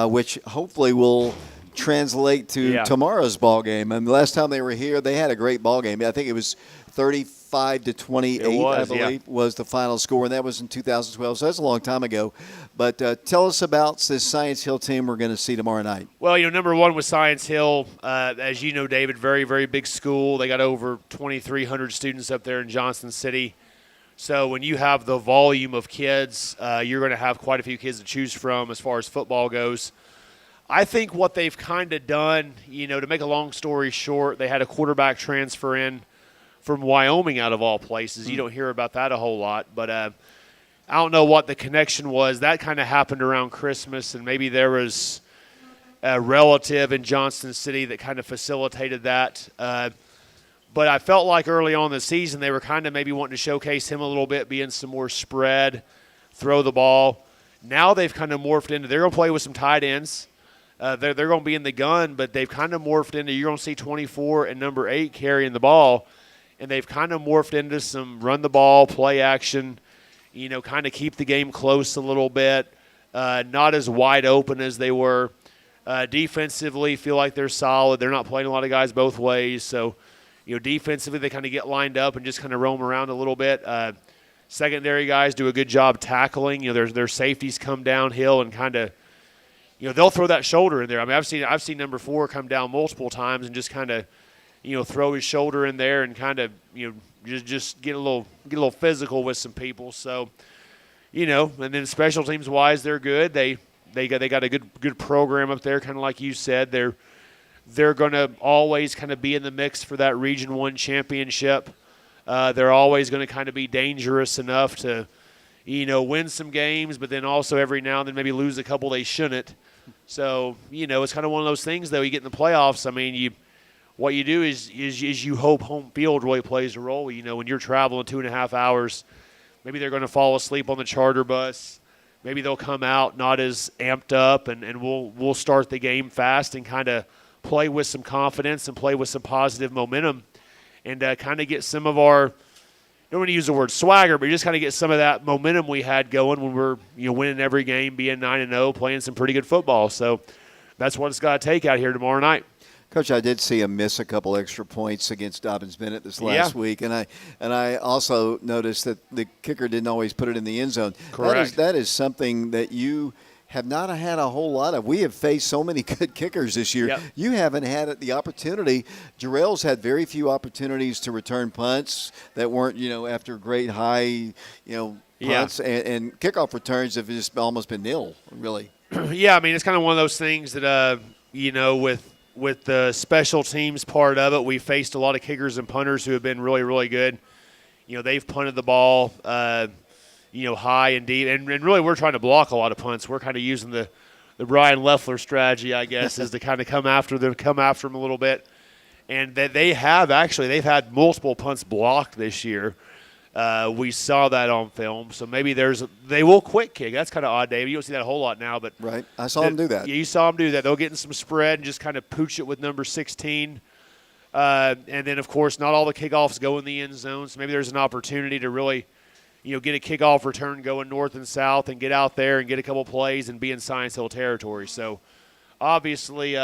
which hopefully will translate to tomorrow's ball game. And the last time they were here, they had a great ball game. I think it was 35-28, I believe, was the final score, and that was in 2012. So that's a long time ago. But tell us about this Science Hill team we're going to see tomorrow night. Well, number one was Science Hill. As you know, David, very, very big school. They got over 2,300 students up there in Johnson City. So when you have the volume of kids, you're going to have quite a few kids to choose from as far as football goes. I think what they've kind of done, to make a long story short, they had a quarterback transfer in from Wyoming out of all places. You don't hear about that a whole lot. But I don't know what the connection was. That kind of happened around Christmas, and maybe there was a relative in Johnson City that kind of facilitated that. But I felt like early on in the season they were kind of maybe wanting to showcase him a little bit, being some more spread, throw the ball. Now they've kind of morphed into they're going to play with some tight ends. They're going to be in the gun, but they've kind of morphed into you're going to see 24 and number 8 carrying the ball, and they've kind of morphed into some run the ball, play action, kind of keep the game close a little bit, not as wide open as they were. Defensively, feel like they're solid. They're not playing a lot of guys both ways, so defensively they kind of get lined up and just kind of roam around a little bit. Secondary guys do a good job tackling. Their safeties come downhill and kind of, they'll throw that shoulder in there. I mean, I've seen number 4 come down multiple times and just kind of, throw his shoulder in there and kind of, just get a little physical with some people. So, and then special teams wise, they're good. They got a good program up there, kind of like you said. They're going to always kind of be in the mix for that Region 1 championship. They're always going to kind of be dangerous enough to, win some games, but then also every now and then maybe lose a couple they shouldn't. So, it's kind of one of those things, though. You get in the playoffs, I mean, what you do is you hope home field really plays a role. When you're traveling 2.5 hours, maybe they're going to fall asleep on the charter bus. Maybe they'll come out not as amped up, and we'll start the game fast and kind of play with some confidence and play with some positive momentum and kind of get some of our, I don't want to use the word swagger, but just kind of get some of that momentum we had going when we're winning every game, being 9-0, playing some pretty good football. So that's what it's got to take out here tomorrow night. Coach, I did see him miss a couple extra points against Dobbins-Bennett this last week, and I also noticed that the kicker didn't always put it in the end zone. Correct. That is something that you have not had a whole lot of. We have faced so many good kickers this year. Yep. You haven't had the opportunity. Jarrell's had very few opportunities to return punts that weren't, after great high, punts, and kickoff returns have just almost been nil, really. Yeah, I mean, it's kind of one of those things that, with with the special teams part of it, we faced a lot of kickers and punters who have been really, really good. They've punted the ball, high and deep. And really we're trying to block a lot of punts. We're kind of using the Brian Leffler strategy, I guess, is to kind of come after them a little bit. And that they've had multiple punts blocked this year. We saw that on film. So maybe they will quick kick. That's kind of odd, David. You don't see that a whole lot now. But right. I saw them do that. Yeah, you saw them do that. They'll get in some spread and just kind of pooch it with number 16. And then, of course, not all the kickoffs go in the end zone. So maybe there's an opportunity to really, get a kickoff return going north and south and get out there and get a couple plays and be in Science Hill territory. So, obviously,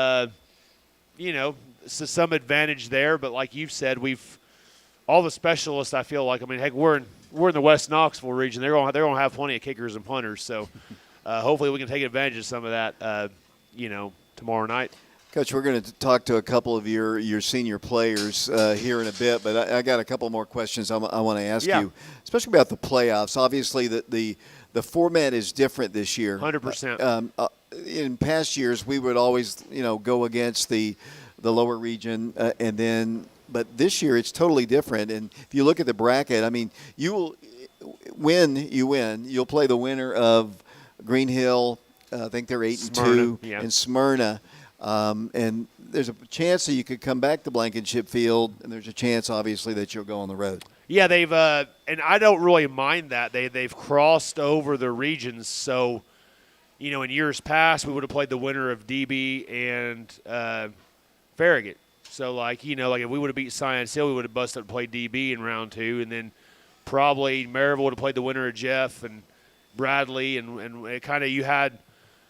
some advantage there. But like you've said, all the specialists, I feel like, heck, we're in the West Knoxville region. They're going to have plenty of kickers and punters. So, hopefully we can take advantage of some of that, tomorrow night. Coach, we're going to talk to a couple of your senior players here in a bit, but I got a couple more questions I want to ask you, especially about the playoffs. Obviously, the format is different this year. 100%. In past years, we would always go against the lower region, but this year it's totally different. And if you look at the bracket, you will win. You'll play the winner of Green Hill. I think they're 8-2, and Smyrna. And there's a chance that you could come back to Blankenship Field, and there's a chance, obviously, that you'll go on the road. Yeah, they've and I don't really mind that. They've crossed over the regions. So, in years past, we would have played the winner of DB and Farragut. So, like if we would have beat Science Hill, we would have busted up and played DB in round 2, and then probably Maryville would have played the winner of Jeff and Bradley, and it kind of you had.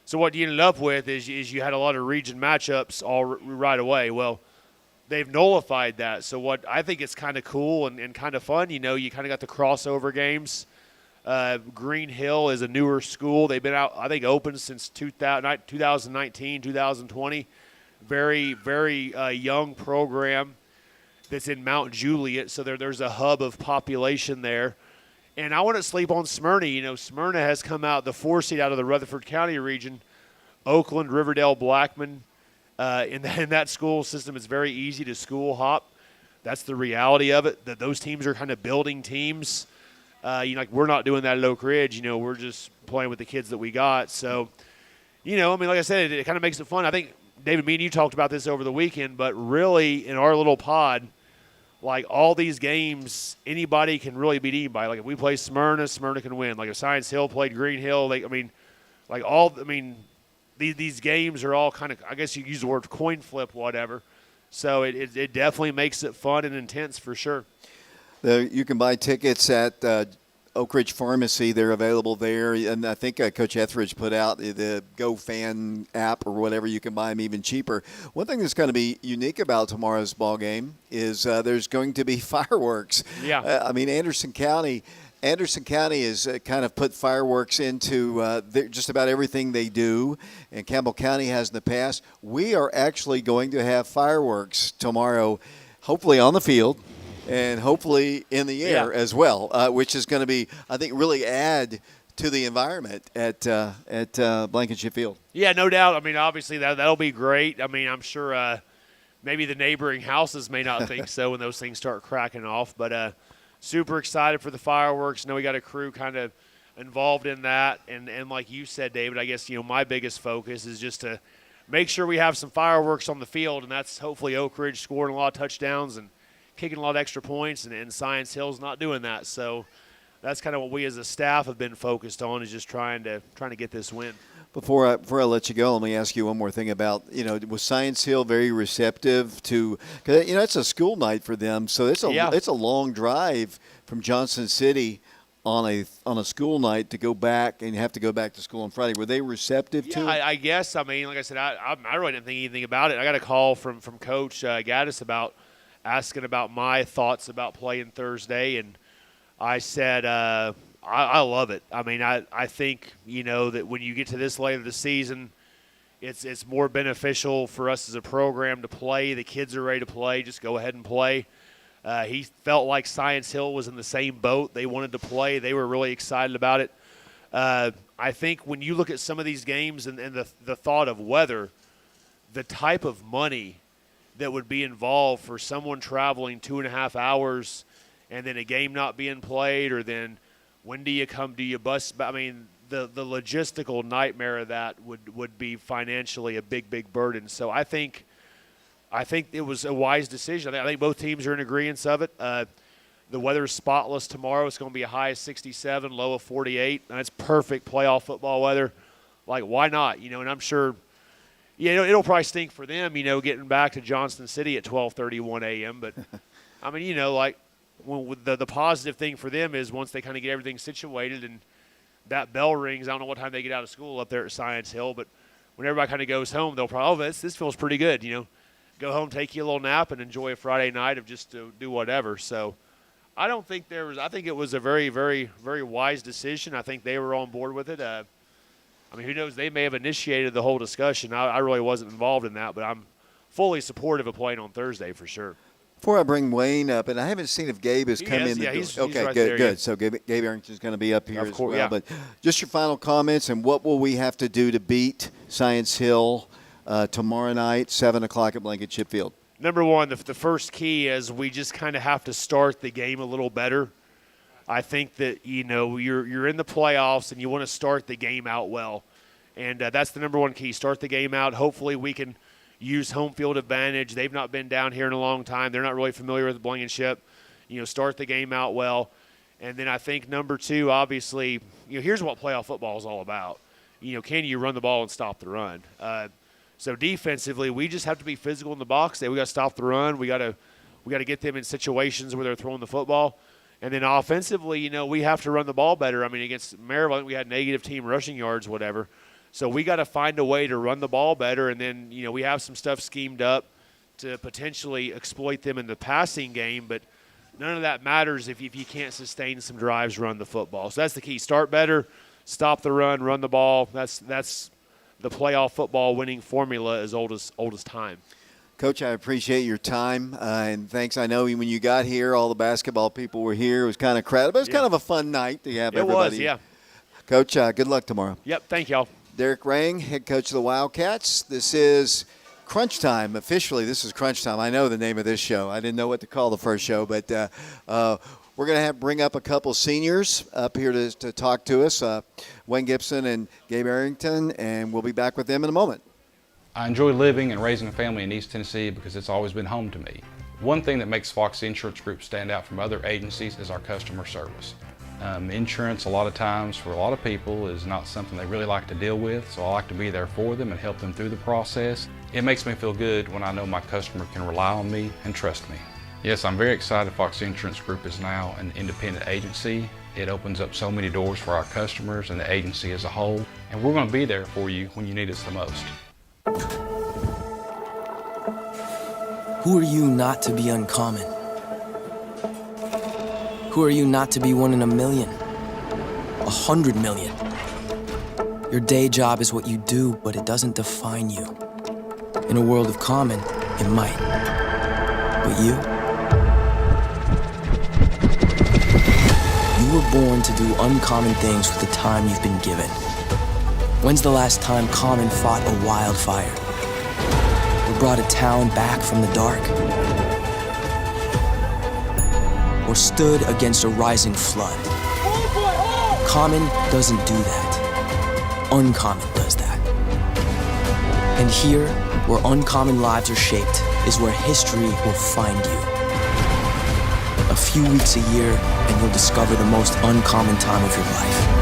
So what you ended up with is you had a lot of region matchups all right away. Well, they've nullified that. So what I think is kind of cool and kind of fun, you kind of got the crossover games. Green Hill is a newer school. They've been out, I think, open since 2019, 2020. Very, very young program that's in Mount Juliet. So there's a hub of population there. And I wouldn't sleep on Smyrna. Smyrna has come out the 4 seed out of the Rutherford County region. Oakland, Riverdale, Blackman. In that school system, it's very easy to school hop. That's the reality of it, that those teams are kind of building teams. We're not doing that at Oak Ridge. We're just playing with the kids that we got. So, like I said, it kind of makes it fun. I think, David, me and you talked about this over the weekend, but really in our little pod, like all these games, anybody can really beat anybody. Like if we play Smyrna, Smyrna can win. Like if Science Hill played Green Hill, these games are all kind of, I guess you use the word coin flip, whatever. So it definitely makes it fun and intense for sure. You can buy tickets at Oak Ridge Pharmacy. They're available there. And I think Coach Etheridge put out the Go Fan app or whatever. You can buy them even cheaper. One thing that's going to be unique about tomorrow's ball game is there's going to be fireworks. Yeah. Anderson County has kind of put fireworks into just about everything they do, and Campbell County has in the past. We are actually going to have fireworks tomorrow, hopefully on the field, and hopefully in the air as well, which is going to be, I think, really add to the environment at Blankenship Field. Yeah, no doubt. Obviously that'll be great. I'm sure maybe the neighboring houses may not think so when those things start cracking off, but super excited for the fireworks. Know we got a crew kind of involved in that, and like you said, David, I guess my biggest focus is just to make sure we have some fireworks on the field, and that's hopefully Oak Ridge scoring a lot of touchdowns and kicking a lot of extra points, and Science Hill's not doing that. So that's kind of what we as a staff have been focused on, is just trying to get this win. Before I let you go, let me ask you one more thing about, was Science Hill very receptive to, because, it's a school night for them, so it's a long drive from Johnson City on a school night to go back, and you have to go back to school on Friday. Were they receptive to it? I guess. Like I said, I really didn't think anything about it. I got a call from Coach Gaddis asking about my thoughts about playing Thursday, and I said I love it. I think that when you get to this late of the season, it's more beneficial for us as a program to play. The kids are ready to play. Just go ahead and play. He felt like Science Hill was in the same boat. They wanted to play. They were really excited about it. I think when you look at some of these games and the thought of weather, the type of money that would be involved for someone traveling 2.5 hours and then a game not being played, or then when do you come, do you bus? I mean, the logistical nightmare of that would be financially a big burden. So I think it was a wise decision. I think both teams are in agreement of it. The weather's spotless tomorrow. It's going to be a high of 67, low of 48. And that's perfect playoff football weather. Like, why not? And I'm sure, it'll probably stink for them, getting back to Johnston City at 12:31 a.m. But, I mean, the positive thing for them is once they kind of get everything situated and that bell rings, I don't know what time they get out of school up there at Science Hill, but when everybody kind of goes home, they'll probably, this feels pretty good, Go home, take you a little nap, and enjoy a Friday night of just to do whatever. So I don't think I think it was a very, very, very wise decision. I think they were on board with it. I mean, who knows? They may have initiated the whole discussion. I really wasn't involved in that, but I'm fully supportive of playing on Thursday for sure. Before I bring Wayne up, and I haven't seen if Gabe has come in the door. He's okay, right good, there, good. yeah. So Gabe Arrington's going to be up here Of as course, well. yeah. But just your final comments, and what will we have to do to beat Science Hill tomorrow night, 7 o'clock at Blankenship Field? Number one, the first key is we just kind of have to start the game a little better. I think that, you're in the playoffs and you want to start the game out well. And that's the number one key. Start the game out. Hopefully we can use home field advantage. They've not been down here in a long time. They're not really familiar with Blankenship. Start the game out well. And then I think number two, obviously, here's what playoff football is all about. Can you run the ball and stop the run? So defensively, we just have to be physical in the box. We got to stop the run. We got to get them in situations where they're throwing the football. And then offensively, we have to run the ball better. I mean, against Maryville, we had negative team rushing yards, whatever. So we got to find a way to run the ball better. And then, we have some stuff schemed up to potentially exploit them in the passing game. But none of that matters if you can't sustain some drives, run the football. So that's the key. Start better, stop the run, run the ball. That's the playoff football winning formula as old as time. Coach, I appreciate your time, and thanks. I know when you got here, all the basketball people were here. It was kind of crowded, but it was kind of a fun night to have everybody. It was, yeah. Coach, good luck tomorrow. Yep, thank y'all. Derek Rang, head coach of the Wildcats. This is Crunch Time. Officially, this is Crunch Time. I know the name of this show. I didn't know what to call the first show, but we're going to bring up a couple seniors up here to talk to us, Wayne Gibson and Gabe Arrington, and we'll be back with them in a moment. I enjoy living and raising a family in East Tennessee because it's always been home to me. One thing that makes Fox Insurance Group stand out from other agencies is our customer service. Insurance, a lot of times, for a lot of people, is not something they really like to deal with, so I like to be there for them and help them through the process. It makes me feel good when I know my customer can rely on me and trust me. Yes, I'm very excited Fox Insurance Group is now an independent agency. It opens up so many doors for our customers and the agency as a whole, and we're going to be there for you when you need us the most. Who are you not to be uncommon? Who are you not to be one in a million? 100 million? Your day job is what you do, but it doesn't define you. In a world of common, it might. But you? You were born to do uncommon things with the time you've been given. When's the last time Common fought a wildfire? Or brought a town back from the dark? Or stood against a rising flood? Common doesn't do that. Uncommon does that. And here, where uncommon lives are shaped, is where history will find you. A few weeks a year, and you'll discover the most uncommon time of your life.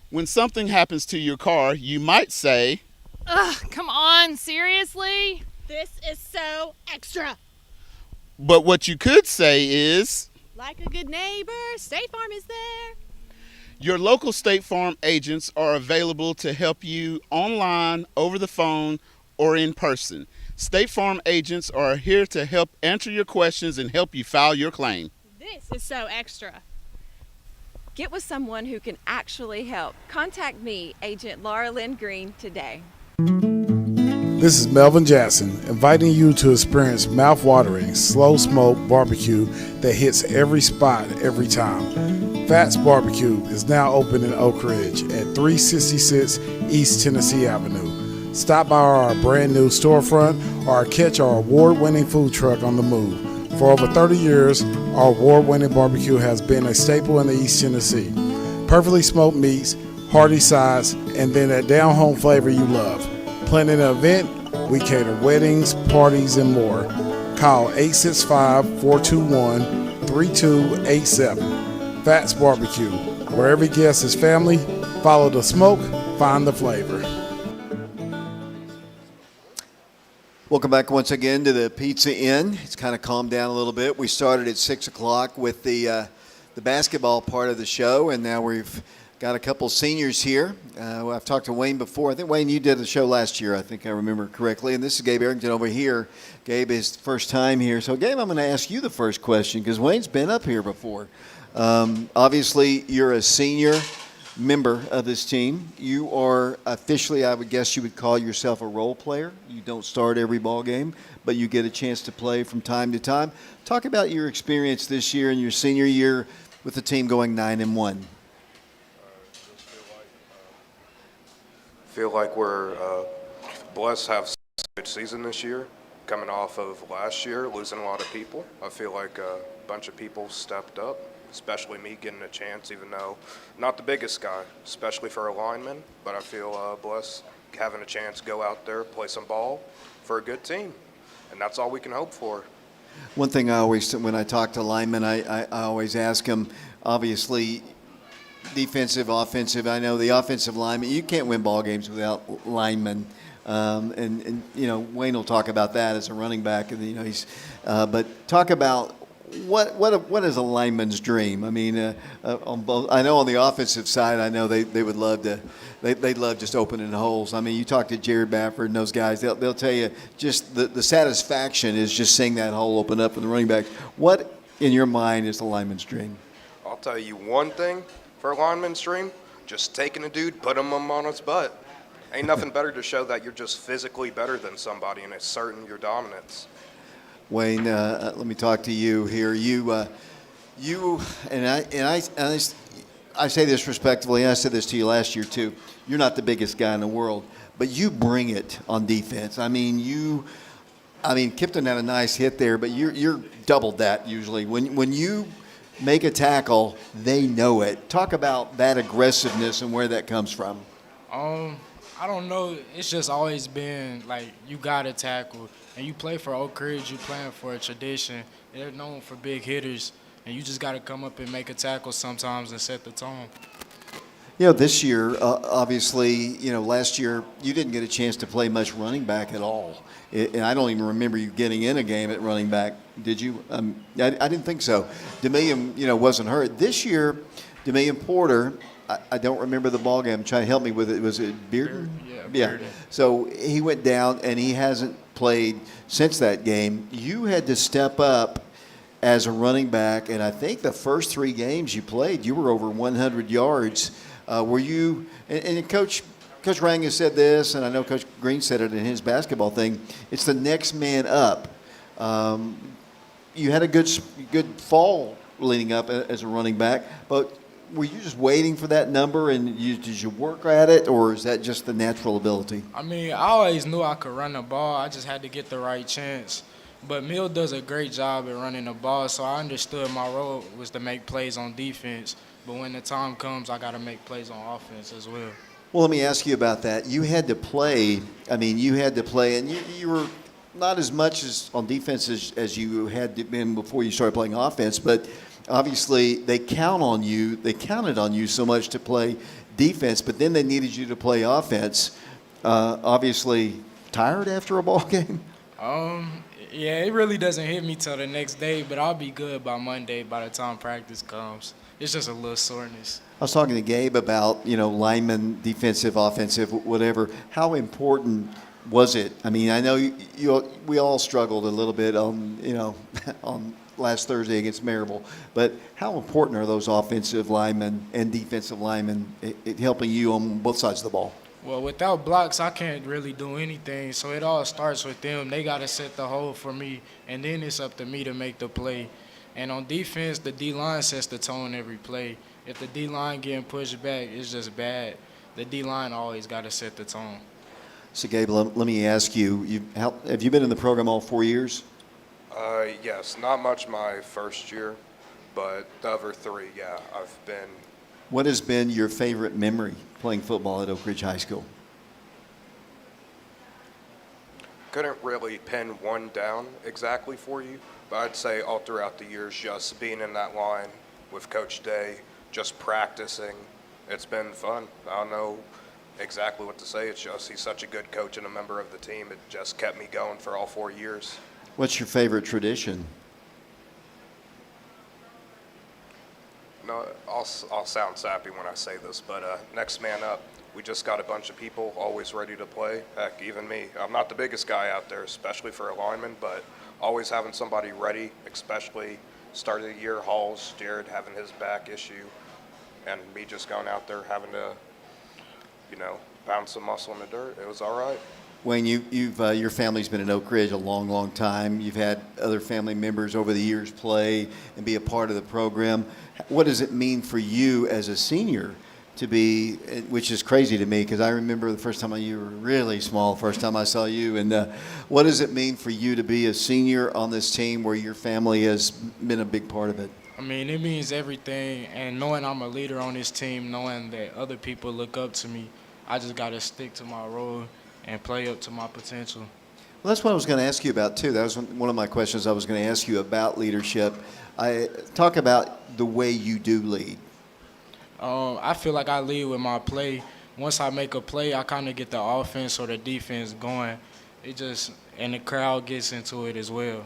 When something happens to your car, you might say, Ugh, come on, seriously? This is so extra. but what you could say is, Like a good neighbor, State Farm is there. your local State Farm agents are available to help you online, over the phone, or in person. State Farm agents are here to help answer your questions and help you file your claim. This is so extra. Get with someone who can actually help. Contact me, Agent Laura Lynn Green, today. This is Melvin Jackson, inviting you to experience mouth-watering, slow-smoke barbecue that hits every spot every time. Fats Barbecue is now open in Oak Ridge at 366 East Tennessee Avenue. Stop by our brand new storefront or catch our award-winning food truck on the move. For over 30 years, our award-winning barbecue has been a staple in the East Tennessee. Perfectly smoked meats, hearty sides, and then that down-home flavor you love. Planning an event, we cater weddings, parties, and more. Call 865-421-3287. Fats Barbecue, where every guest is family. Follow the smoke, find the flavor. Welcome back once again to the Pizza Inn. It's kind of calmed down a little bit. We started at 6 o'clock with the basketball part of the show, and now we've got a couple seniors here. I've talked to Wayne before. I think, Wayne, you did the show last year, I think I remember correctly. And this is Gabe Arrington over here. Gabe is first time here. So, Gabe, I'm going to ask you the first question because Wayne's been up here before. Obviously, you're a senior member of this team. You are officially, I would guess you would call yourself a role player. You don't start every ball game, but you get a chance to play from time to time. Talk about your experience this year and your senior year with the team going 9-1. Feel like we're blessed to have a good season this year, coming off of last year, losing a lot of people. I feel like a bunch of people stepped up, especially me getting a chance, even though not the biggest guy, especially for a lineman, but I feel blessed having a chance to go out there, play some ball for a good team, and that's all we can hope for. One thing I always, when I talk to linemen, I always ask them, obviously, defensive, offensive. I know the offensive lineman, you can't win ball games without linemen. And you know, Wayne will talk about that as a running back. And, you know, but talk about what is a lineman's dream? I mean, on both, I know on the offensive side, I know they would love to, they'd love just opening holes. I mean, you talk to Jared Bafford and those guys, they'll tell you just the satisfaction is just seeing that hole open up for the running back. What in your mind is the lineman's dream? I'll tell you one thing for a lineman's dream, just taking a dude, putting him on his butt. Ain't nothing better to show that you're just physically better than somebody and asserting your dominance. Wayne, let me talk to you here. I say this respectfully, and I said this to you last year too. You're not the biggest guy in the world, but you bring it on defense. I mean, Kipton had a nice hit there, but you're doubled that usually. When you make a tackle, they know it. Talk about that aggressiveness and where that comes from. I don't know. It's just always been like you got to tackle. And you play for Oak Ridge, you playing for a tradition. They're known for big hitters, and you just got to come up and make a tackle sometimes and set the tone. You know, this year, obviously, you know, last year you didn't get a chance to play much running back at all. And I don't even remember you getting in a game at running back, did you? I didn't think so. DeMillion, you know, wasn't hurt. This year, DeMillion Porter, I don't remember the ball game. Try to help me with it. Was it Bearden? Yeah. Bearden. So he went down, and he hasn't played since that game. You had to step up as a running back, and I think the first 3 games you played, you were over 100 yards. Were you – and Coach Ranga said this, and I know Coach Green said it in his basketball thing. It's the next man up. You had a good fall leading up as a running back, but were you just waiting for that number, and did you work at it, or is that just the natural ability? I mean, I always knew I could run the ball. I just had to get the right chance. But Mill does a great job at running the ball, so I understood my role was to make plays on defense. But when the time comes, I got to make plays on offense as well. Well, let me ask you about that. You had to play. I mean, and you were not as much as on defense as you had been before you started playing offense, but obviously they counted on you so much to play defense, but then they needed you to play offense. Obviously tired after a ball game? Yeah, it really doesn't hit me till the next day, but I'll be good by Monday by the time practice comes. It's just a little soreness. I was talking to Gabe about, you know, lineman, defensive, offensive, whatever. How important was it? I mean, I know we all struggled a little bit on, you know, on last Thursday against Marable, but how important are those offensive linemen and defensive linemen helping you on both sides of the ball? Well, without blocks, I can't really do anything. So it all starts with them. They got to set the hole for me, and then it's up to me to make the play. And on defense, the D-line sets the tone every play. If the D-line getting pushed back, it's just bad. The D-line always got to set the tone. So, Gabe, let me ask you, have you been in the program all 4 years? Yes, not much my first year, but the other 3, yeah, I've been. What has been your favorite memory playing football at Oak Ridge High School? Couldn't really pin one down exactly for you, but I'd say all throughout the years, just being in that line with Coach Day, just practicing, it's been fun. I don't know exactly what to say. It's just he's such a good coach and a member of the team. It just kept me going for all 4 years. What's your favorite tradition? No, I'll sound sappy when I say this, but next man up. We just got a bunch of people always ready to play. Heck, even me. I'm not the biggest guy out there, especially for a lineman, but always having somebody ready, especially start of the year, Halls, Jared having his back issue, and me just going out there having to, pound some muscle in the dirt. It was all right. Wayne, your family's been in Oak Ridge a long, long time. You've had other family members over the years play and be a part of the program. What does it mean for you as a senior to be, which is crazy to me because I remember the first time you were really small, first time I saw you. And what does it mean for you to be a senior on this team where your family has been a big part of it? I mean, it means everything. And knowing I'm a leader on this team, knowing that other people look up to me, I just got to stick to my role and play up to my potential. Well, that's what I was going to ask you about, too. That was one of my questions I was going to ask you about leadership. Talk about the way you do lead. I feel like I lead with my play. Once I make a play, I kind of get the offense or the defense going. And the crowd gets into it as well.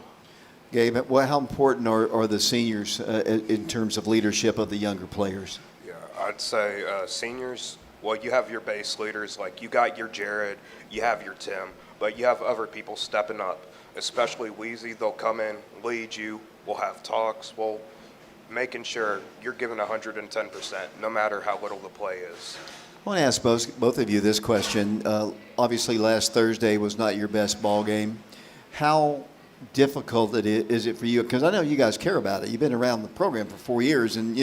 Gabe, how important are the seniors in terms of leadership of the younger players? Yeah, I'd say seniors, well, you have your base leaders, like you got your Jared, you have your Tim, but you have other people stepping up, especially Wheezy. They'll come in, lead you, we'll have talks, making sure you're giving 110%, no matter how little the play is. I want to ask both of you this question. Obviously, last Thursday was not your best ball game. How difficult is it for you? Because I know you guys care about it. You've been around the program for 4 years, and,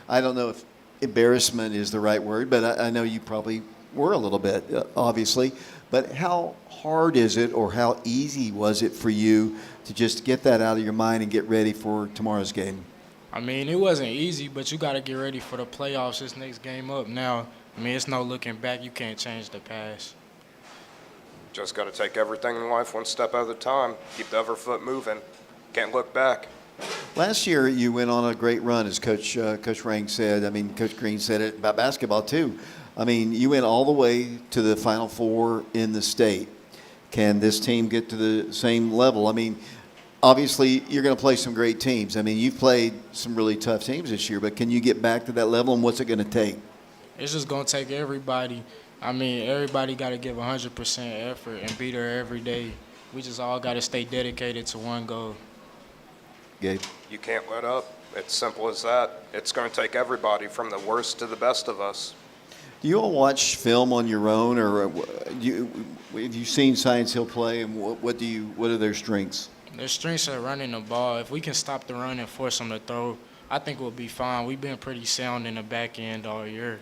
I don't know if embarrassment is the right word, but I know you probably were a little bit, obviously. But how hard is it, or how easy was it for you to just get that out of your mind and get ready for tomorrow's game? I mean, it wasn't easy, but you got to get ready for the playoffs. This next game up now. I mean, it's no looking back. You can't change the past. Just got to take everything in life one step at a time. Keep the other foot moving. Can't look back. Last year, you went on a great run, as Coach Rank said. I mean, Coach Green said it about basketball, too. I mean, you went all the way to the Final Four in the state. Can this team get to the same level? I mean, obviously, you're going to play some great teams. I mean, you've played some really tough teams this year, but can you get back to that level, and what's it going to take? It's just going to take everybody. I mean, everybody got to give 100% effort and be there every day. We just all got to stay dedicated to one goal. Gabe? You can't let up. It's simple as that. It's going to take everybody from the worst to the best of us. Do you all watch film on your own, or have you seen Science Hill play, and what are their strengths? Their strengths are running the ball. If we can stop the run and force them to throw, I think we'll be fine. We've been pretty sound in the back end all year.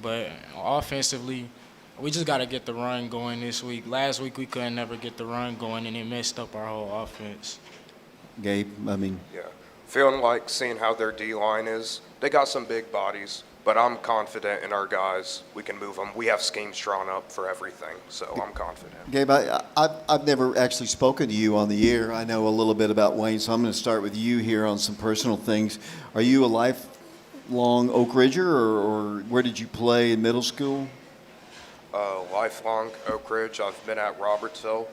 But offensively, we just got to get the run going this week. Last week we couldn't never get the run going, and it messed up our whole offense. Gabe, I mean. Yeah. Feeling like seeing how their D-line is, they got some big bodies, but I'm confident in our guys. We can move them. We have schemes drawn up for everything, so I'm confident. Gabe, I've never actually spoken to you on the air. I know a little bit about Wayne, so I'm going to start with you here on some personal things. Are you a lifelong Oak Ridger, or where did you play in middle school? Lifelong Oak Ridge. I've been at Robertsville.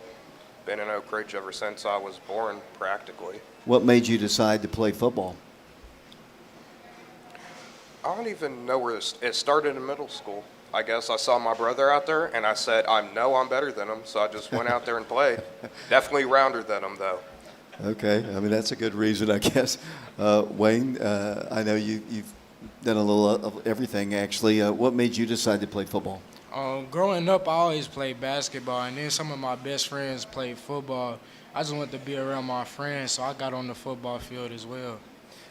Been in Oak Ridge ever since I was born, practically. What made you decide to play football? I don't even know where it started in middle school. I guess I saw my brother out there, and I said, I'm better than him, so I just went out there and played. Definitely rounder than him, though. Okay. I mean, that's a good reason, I guess. Wayne, I know you've done a little of everything, actually. What made you decide to play football? Growing up, I always played basketball, and then some of my best friends played football. I just wanted to be around my friends, so I got on the football field as well.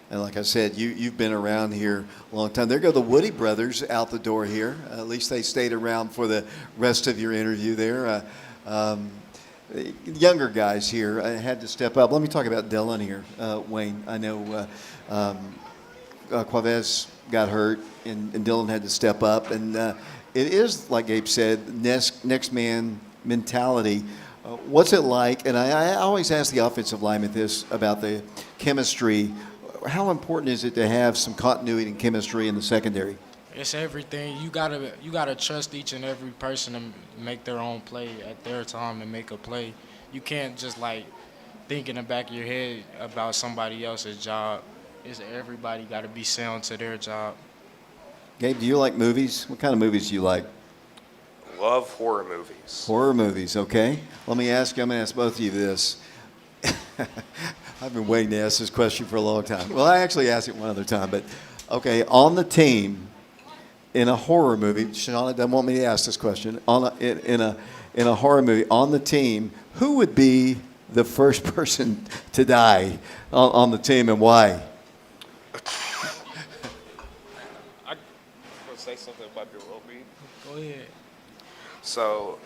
And like I said, you've been around here a long time. There go the Woody brothers out the door here. At least they stayed around for the rest of your interview there. Younger guys here had to step up. Let me talk about Dylan here, Wayne. I know Quavez got hurt, and Dylan had to step up. And it is, like Gabe said, next man mentality. What's it like? And I always ask the offensive lineman this about the chemistry. How important is it to have some continuity and chemistry in the secondary? It's everything. You gotta trust each and every person to make their own play at their time and make a play. You can't just think in the back of your head about somebody else's job. It's everybody got to be sound to their job. Gabe, do you like movies? What kind of movies do you like? Love horror movies. Horror movies, okay. Let me ask you, I'm going to ask both of you this. I've been waiting to ask this question for a long time. Well, I actually asked it one other time, but okay, on the team, in a horror movie, Shauna doesn't want me to ask this question, in a horror movie, on the team, who would be the first person to die on the team and why? I want to say something about your rugby. Go ahead. So,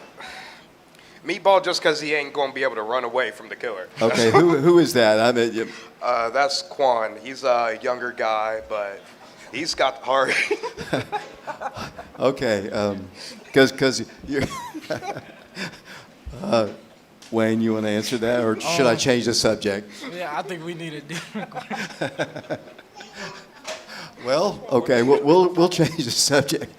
Meatball, just because he ain't going to be able to run away from the killer. Okay, who is that? I mean, that's Quan. He's a younger guy, but he's got the heart. Okay, because you're Wayne, you want to answer that, or should I change the subject? Yeah, I think we need a different question. Well, okay, we'll change the subject.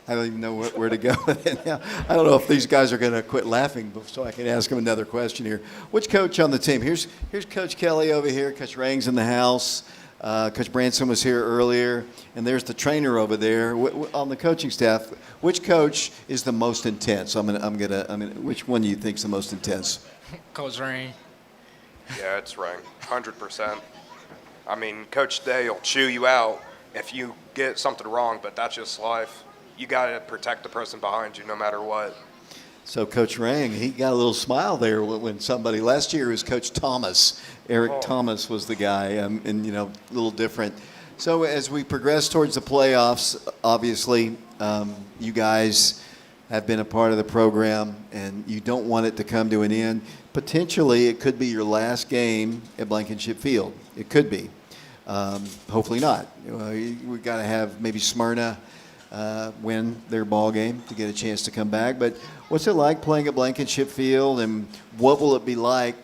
I don't even know where to go with it now. I don't know if these guys are going to quit laughing, so I can ask them another question here. Which coach on the team? Here's Coach Kelly over here. Coach Rang's in the house. Coach Branson was here earlier, and there's the trainer over there. On the coaching staff, which coach is the most intense? Which one do you think is the most intense? Coach Rang. Yeah, it's Rang, 100%. I mean, Coach Day will chew you out if you get something wrong, but that's just life. You got to protect the person behind you no matter what. So Coach Rang, he got a little smile there when somebody, last year it was Coach Thomas. Eric Thomas was the guy, and a little different. So as we progress towards the playoffs, obviously you guys have been a part of the program, and you don't want it to come to an end. Potentially, it could be your last game at Blankenship Field. It could be. Hopefully not. We've got to have maybe Smyrna win their ball game to get a chance to come back. But what's it like playing at Blankenship Field, and what will it be like?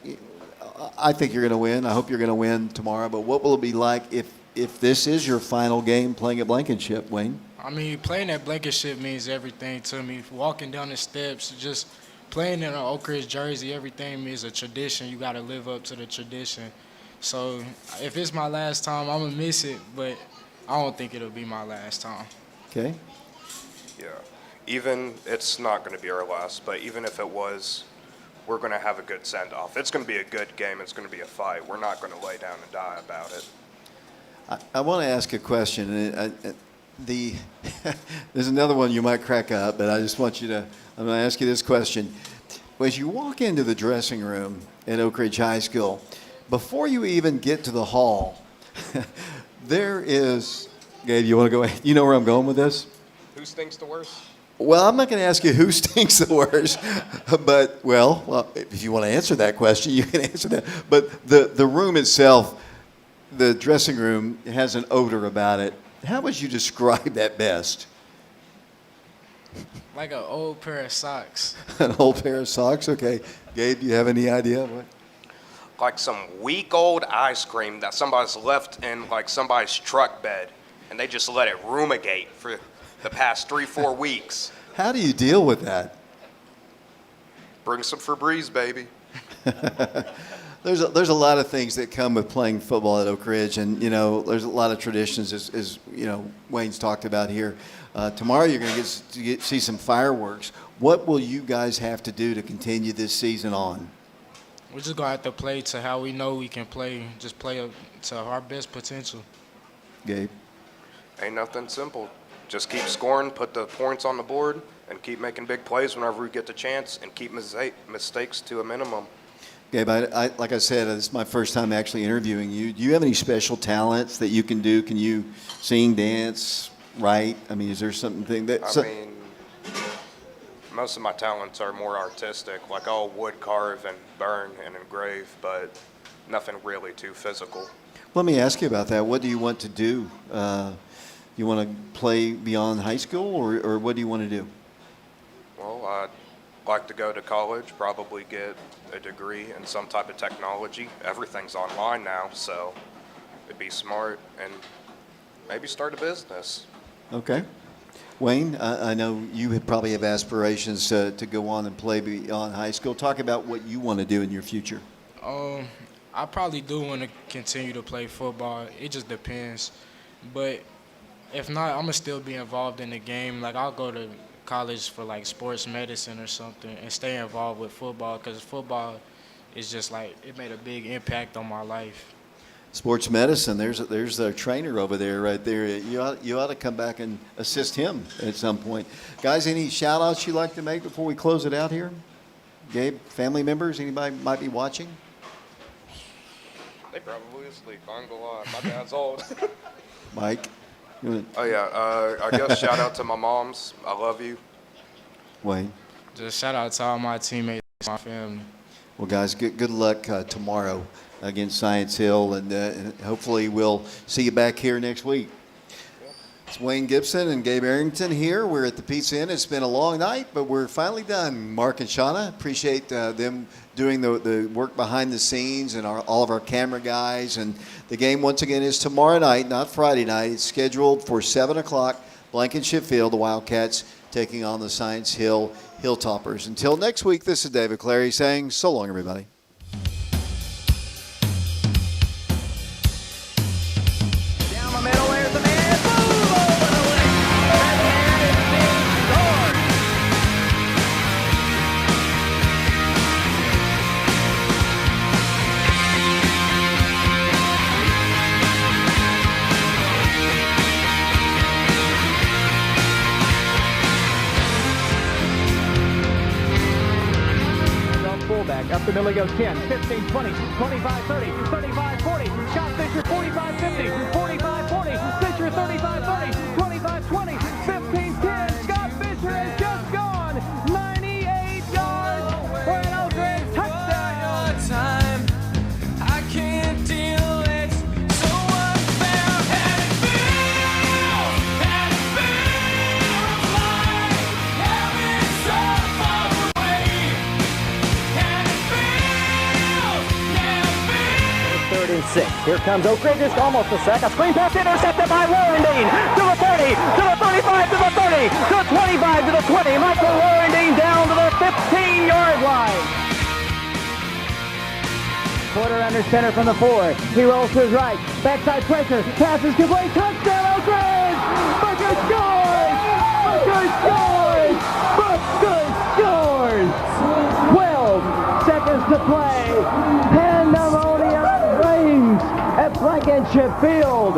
I think you're going to win. I hope you're going to win tomorrow. But what will it be like if this is your final game playing at Blankenship, Wayne? I mean, playing at Blankenship means everything to me. Walking down the steps, just playing in an Oak Ridge jersey, everything is a tradition. You got to live up to the tradition. So if it's my last time, I'm going to miss it, but I don't think it'll be my last time. Okay. Yeah. Even, it's not going to be our last, but even if it was, we're going to have a good send-off. It's going to be a good game. It's going to be a fight. We're not going to lay down and die about it. I want to ask a question. There's another one you might crack up, but I just want you to, I'm going to ask you this question. As you walk into the dressing room at Oak Ridge High School, before you even get to the hall, there is, Gabe, you want to go ahead? You know where I'm going with this? Who stinks the worst? Well, I'm not going to ask you who stinks the worst, but, well, if you want to answer that question, you can answer that. But the room itself, the dressing room, has an odor about it. How would you describe that best? Like an old pair of socks. An old pair of socks? Okay. Gabe, do you have any idea? What? Like some week-old ice cream that somebody's left in like somebody's truck bed, and they just let it rumigate for the past 3-4 weeks. How do you deal with that? Bring some Febreze, baby. There's a lot of things that come with playing football at Oak Ridge, and there's a lot of traditions, as Wayne's talked about here. Tomorrow you're going to see some fireworks. What will you guys have to do to continue this season on? We're just going to have to play to how we know we can play, just play up to our best potential. Gabe? Ain't nothing simple. just keep scoring, put the points on the board, and keep making big plays whenever we get the chance, and keep mistakes to a minimum. Gabe, like I said, this is my first time actually interviewing you. Do you have any special talents that you can do? Can you sing, dance, write? I mean, is there something that... I mean, most of my talents are more artistic, like I'll wood carve and burn and engrave, but nothing really too physical. Let me ask you about that. What do you want to do? You want to play beyond high school, or what do you want to do? Well, I'd like to go to college, probably get a degree in some type of technology. Everything's online now, so it'd be smart, and maybe start a business. Okay. Wayne, I know you probably have aspirations to go on and play beyond high school. Talk about what you want to do in your future. I probably do want to continue to play football. It just depends. But if not, I'm going to still be involved in the game. Like, I'll go to college for, like, sports medicine or something and stay involved with football, because football is just, like, it made a big impact on my life. Sports medicine, there's a trainer over there right there. You ought to come back and assist him at some point. Guys, any shout-outs you'd like to make before we close it out here? Gabe, family members, anybody might be watching? They probably asleep. I ain't gonna lie. My dad's old. Mike? Oh, yeah. I guess shout out to my moms. I love you. Wayne? Just shout out to all my teammates, my family. Well, guys, good luck tomorrow against Science Hill, and hopefully we'll see you back here next week. It's Wayne Gibson and Gabe Arrington here. We're at the Pizza Inn. It's been a long night, but we're finally done. Mark and Shauna, appreciate them doing the work behind the scenes, and all of our camera guys. And the game, once again, is tomorrow night, not Friday night. It's scheduled for 7 o'clock, Blankenship Field, the Wildcats taking on the Science Hill Hilltoppers. Until next week, this is David Clary saying so long, everybody. Up the middle he goes 10, 15, 20, 25, 30, 35, 40. Scott Fisher 45, 50, 45, 40. Fisher 35, 30, 25, 20, 15, 10. Scott Fisher has just gone 98 yards for an Oak Ridge touchdown. I can't deal it so unfair. And it feels like heaven so far away. Third and 6. Here comes Oak Ridge, just almost a sack. A screen pass intercepted by Warrendine to the 30, to the 35, to the 30, to the 25, to the 20. Michael Warrendine down to the 15-yard line. Porter under center from the 4. He rolls to his right. Backside pressure. Passes complete. Touchdown, Oak Ridge! Booker scores! Booker scores! Booker scores! 12 seconds to play. Pandemonium reigns at Blankenship Field.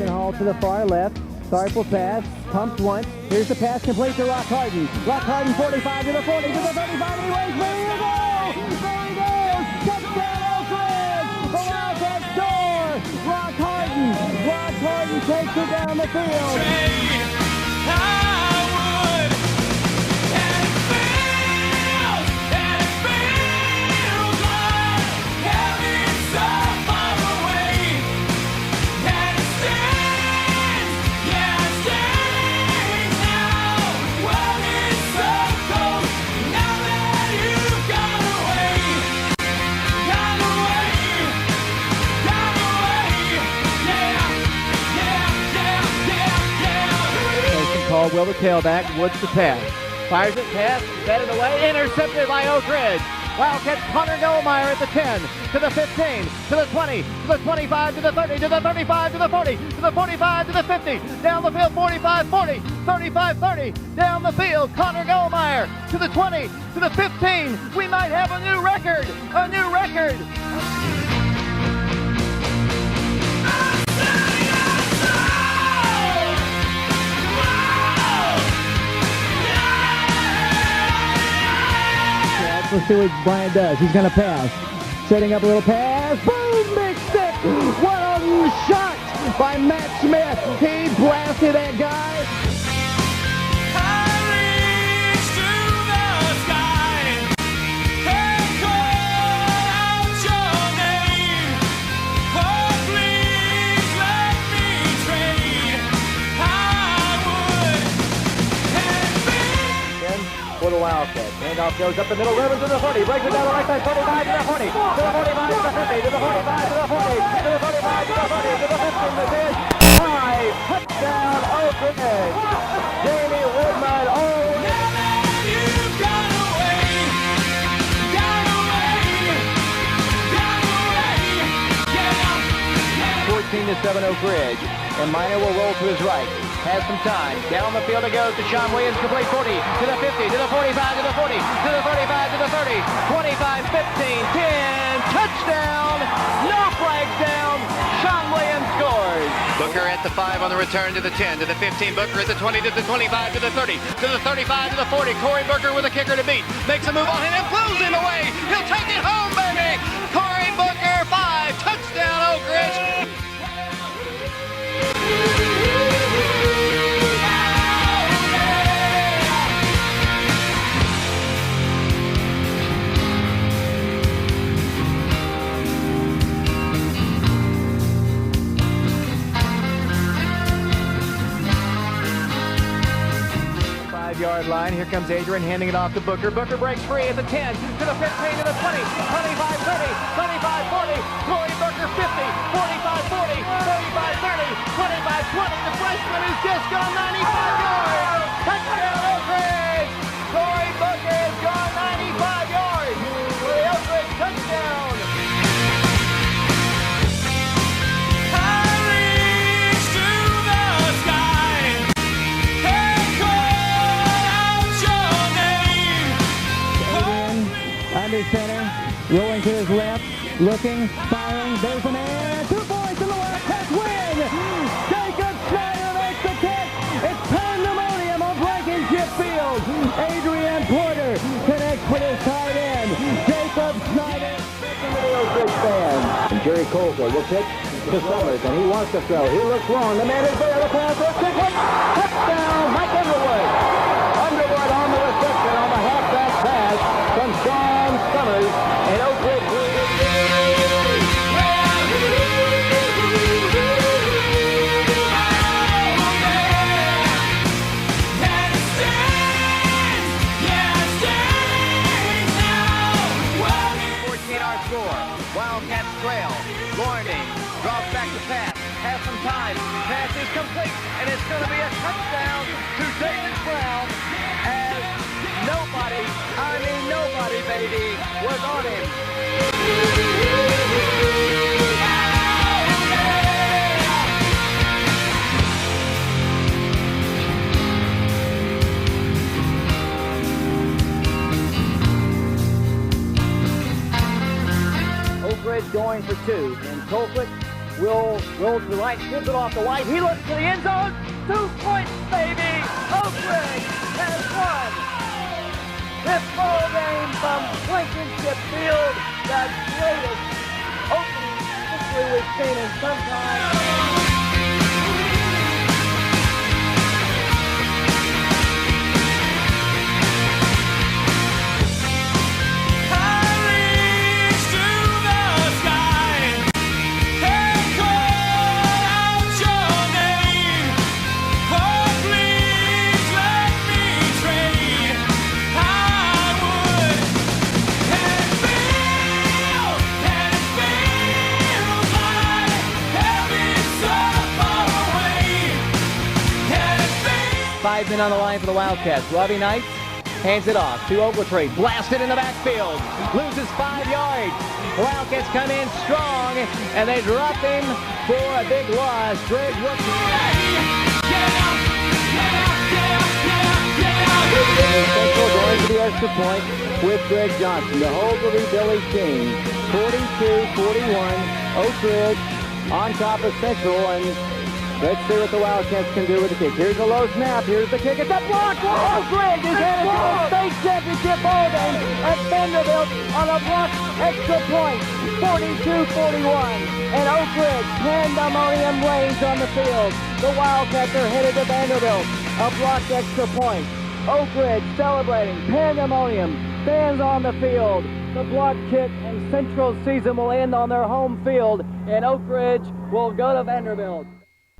Hall to the far left. Starful pass. Pumps once. Here's the pass complete to Rock Harden. Rock Harden 45 to the 40 to the 35. And he waits. There he goes! There he goes! Touchdown Oak Ridge! The Wildcats score! Rock Harden! Rock Harden takes it down the field. Caldwell the tailback, Woods the pass. Fires it, pass, batted away, intercepted by Oak Ridge. Wildcats Connor Goldmeyer at the 10, to the 15, to the 20, to the 25, to the 30, to the 35, to the 40, to the 45, to the 50, down the field, 45, 40, 35, 30, down the field, Connor Goldmeyer to the 20, to the 15. We might have a new record, a new record. Let's see what Bryant does. He's going to pass. Setting up a little pass. Boom! Big stick! What a shot by Matt Smith. He blasted that guy. For the Wildcats. Handoff goes up the middle, Rivers to the 40, breaks it down the right side, 45 to the 40, to the 45 to the 50, to the 45 to the 40, to the 45 to the 40, to the 50, to the 10. High, touchdown, Oak Ridge. Jamie Woodman, oh. 14-7 Oak Ridge, and Minor will roll to his right. Has some time. Down the field it goes to Sean Williams, complete 40, to the 50, to the 45, to the 40, to the 35, to the 30, 25, 15, 10, touchdown, no flags down, Sean Williams scores. Booker at the 5 on the return to the 10, to the 15, Booker at the 20, to the 25, to the 30, to the 35, to the 40, Corey Booker with a kicker to beat, makes a move on him and blows him away, he'll take it home, baby, Corey Booker, 5, touchdown Oak Ridge. 5-yard line. Here comes Adrian handing it off to Booker. Booker breaks free at the 10, to the 15, to the 20, 25, 30, 25, 40, Corey Booker 50, 45, 40, 35, 30, 25, 20. The freshman has just gone 95 yards. Touchdown Oak Ridge. Corey Booker has gone 95 yards for the Oak Ridge touchdown. Under center, rolling to his left, looking, firing, there's an air, 2 points in the Wildcats win! Jacob Snyder makes the catch! It's pandemonium on Blankenship Field! Adrian Porter connects with his tight end, Jacob Snyder, into the Oak Ridge fans. And Jerry Colfer will pitch to Summers, and he wants to throw. He looks long, the man is there, the pass, touchdown, Mike Underwood! Underwood on the reception on the halfback pass from Sean Summers, and Oak Ridge Wildcats trail. Gordon drops back to pass. Has some time. Pass is complete. And it's going to be a touchdown to David Brown as nobody, I mean nobody, baby, was on him. Ridge going for 2, and Colquitt will roll to the right, gives it off to White. He looks to the end zone. 2 points, baby. Oak Ridge has won this ball game from Blankenship Field, the greatest opening victory we've seen in some time. Five men on the line for the Wildcats. Robbie Knight hands it off to Ogletree. Blasted in the backfield. Loses 5 yards. The Wildcats come in strong, and they drop him for a big loss. Greg Central going to the extra point with Greg Johnson. The hold will be Billy King. 42-41. Oak Ridge on top of Central, and let's see what the Wildcats can do with the kick. Here's a low snap. Here's the kick. It's a block. Oak Ridge is headed to a state championship ball game. Vanderbilt on a blocked extra point, 42-41. And Oak Ridge, pandemonium reigns on the field. The Wildcats are headed to Vanderbilt, a blocked extra point. Oak Ridge celebrating, pandemonium, fans on the field. The block kick and Central season will end on their home field, and Oak Ridge will go to Vanderbilt.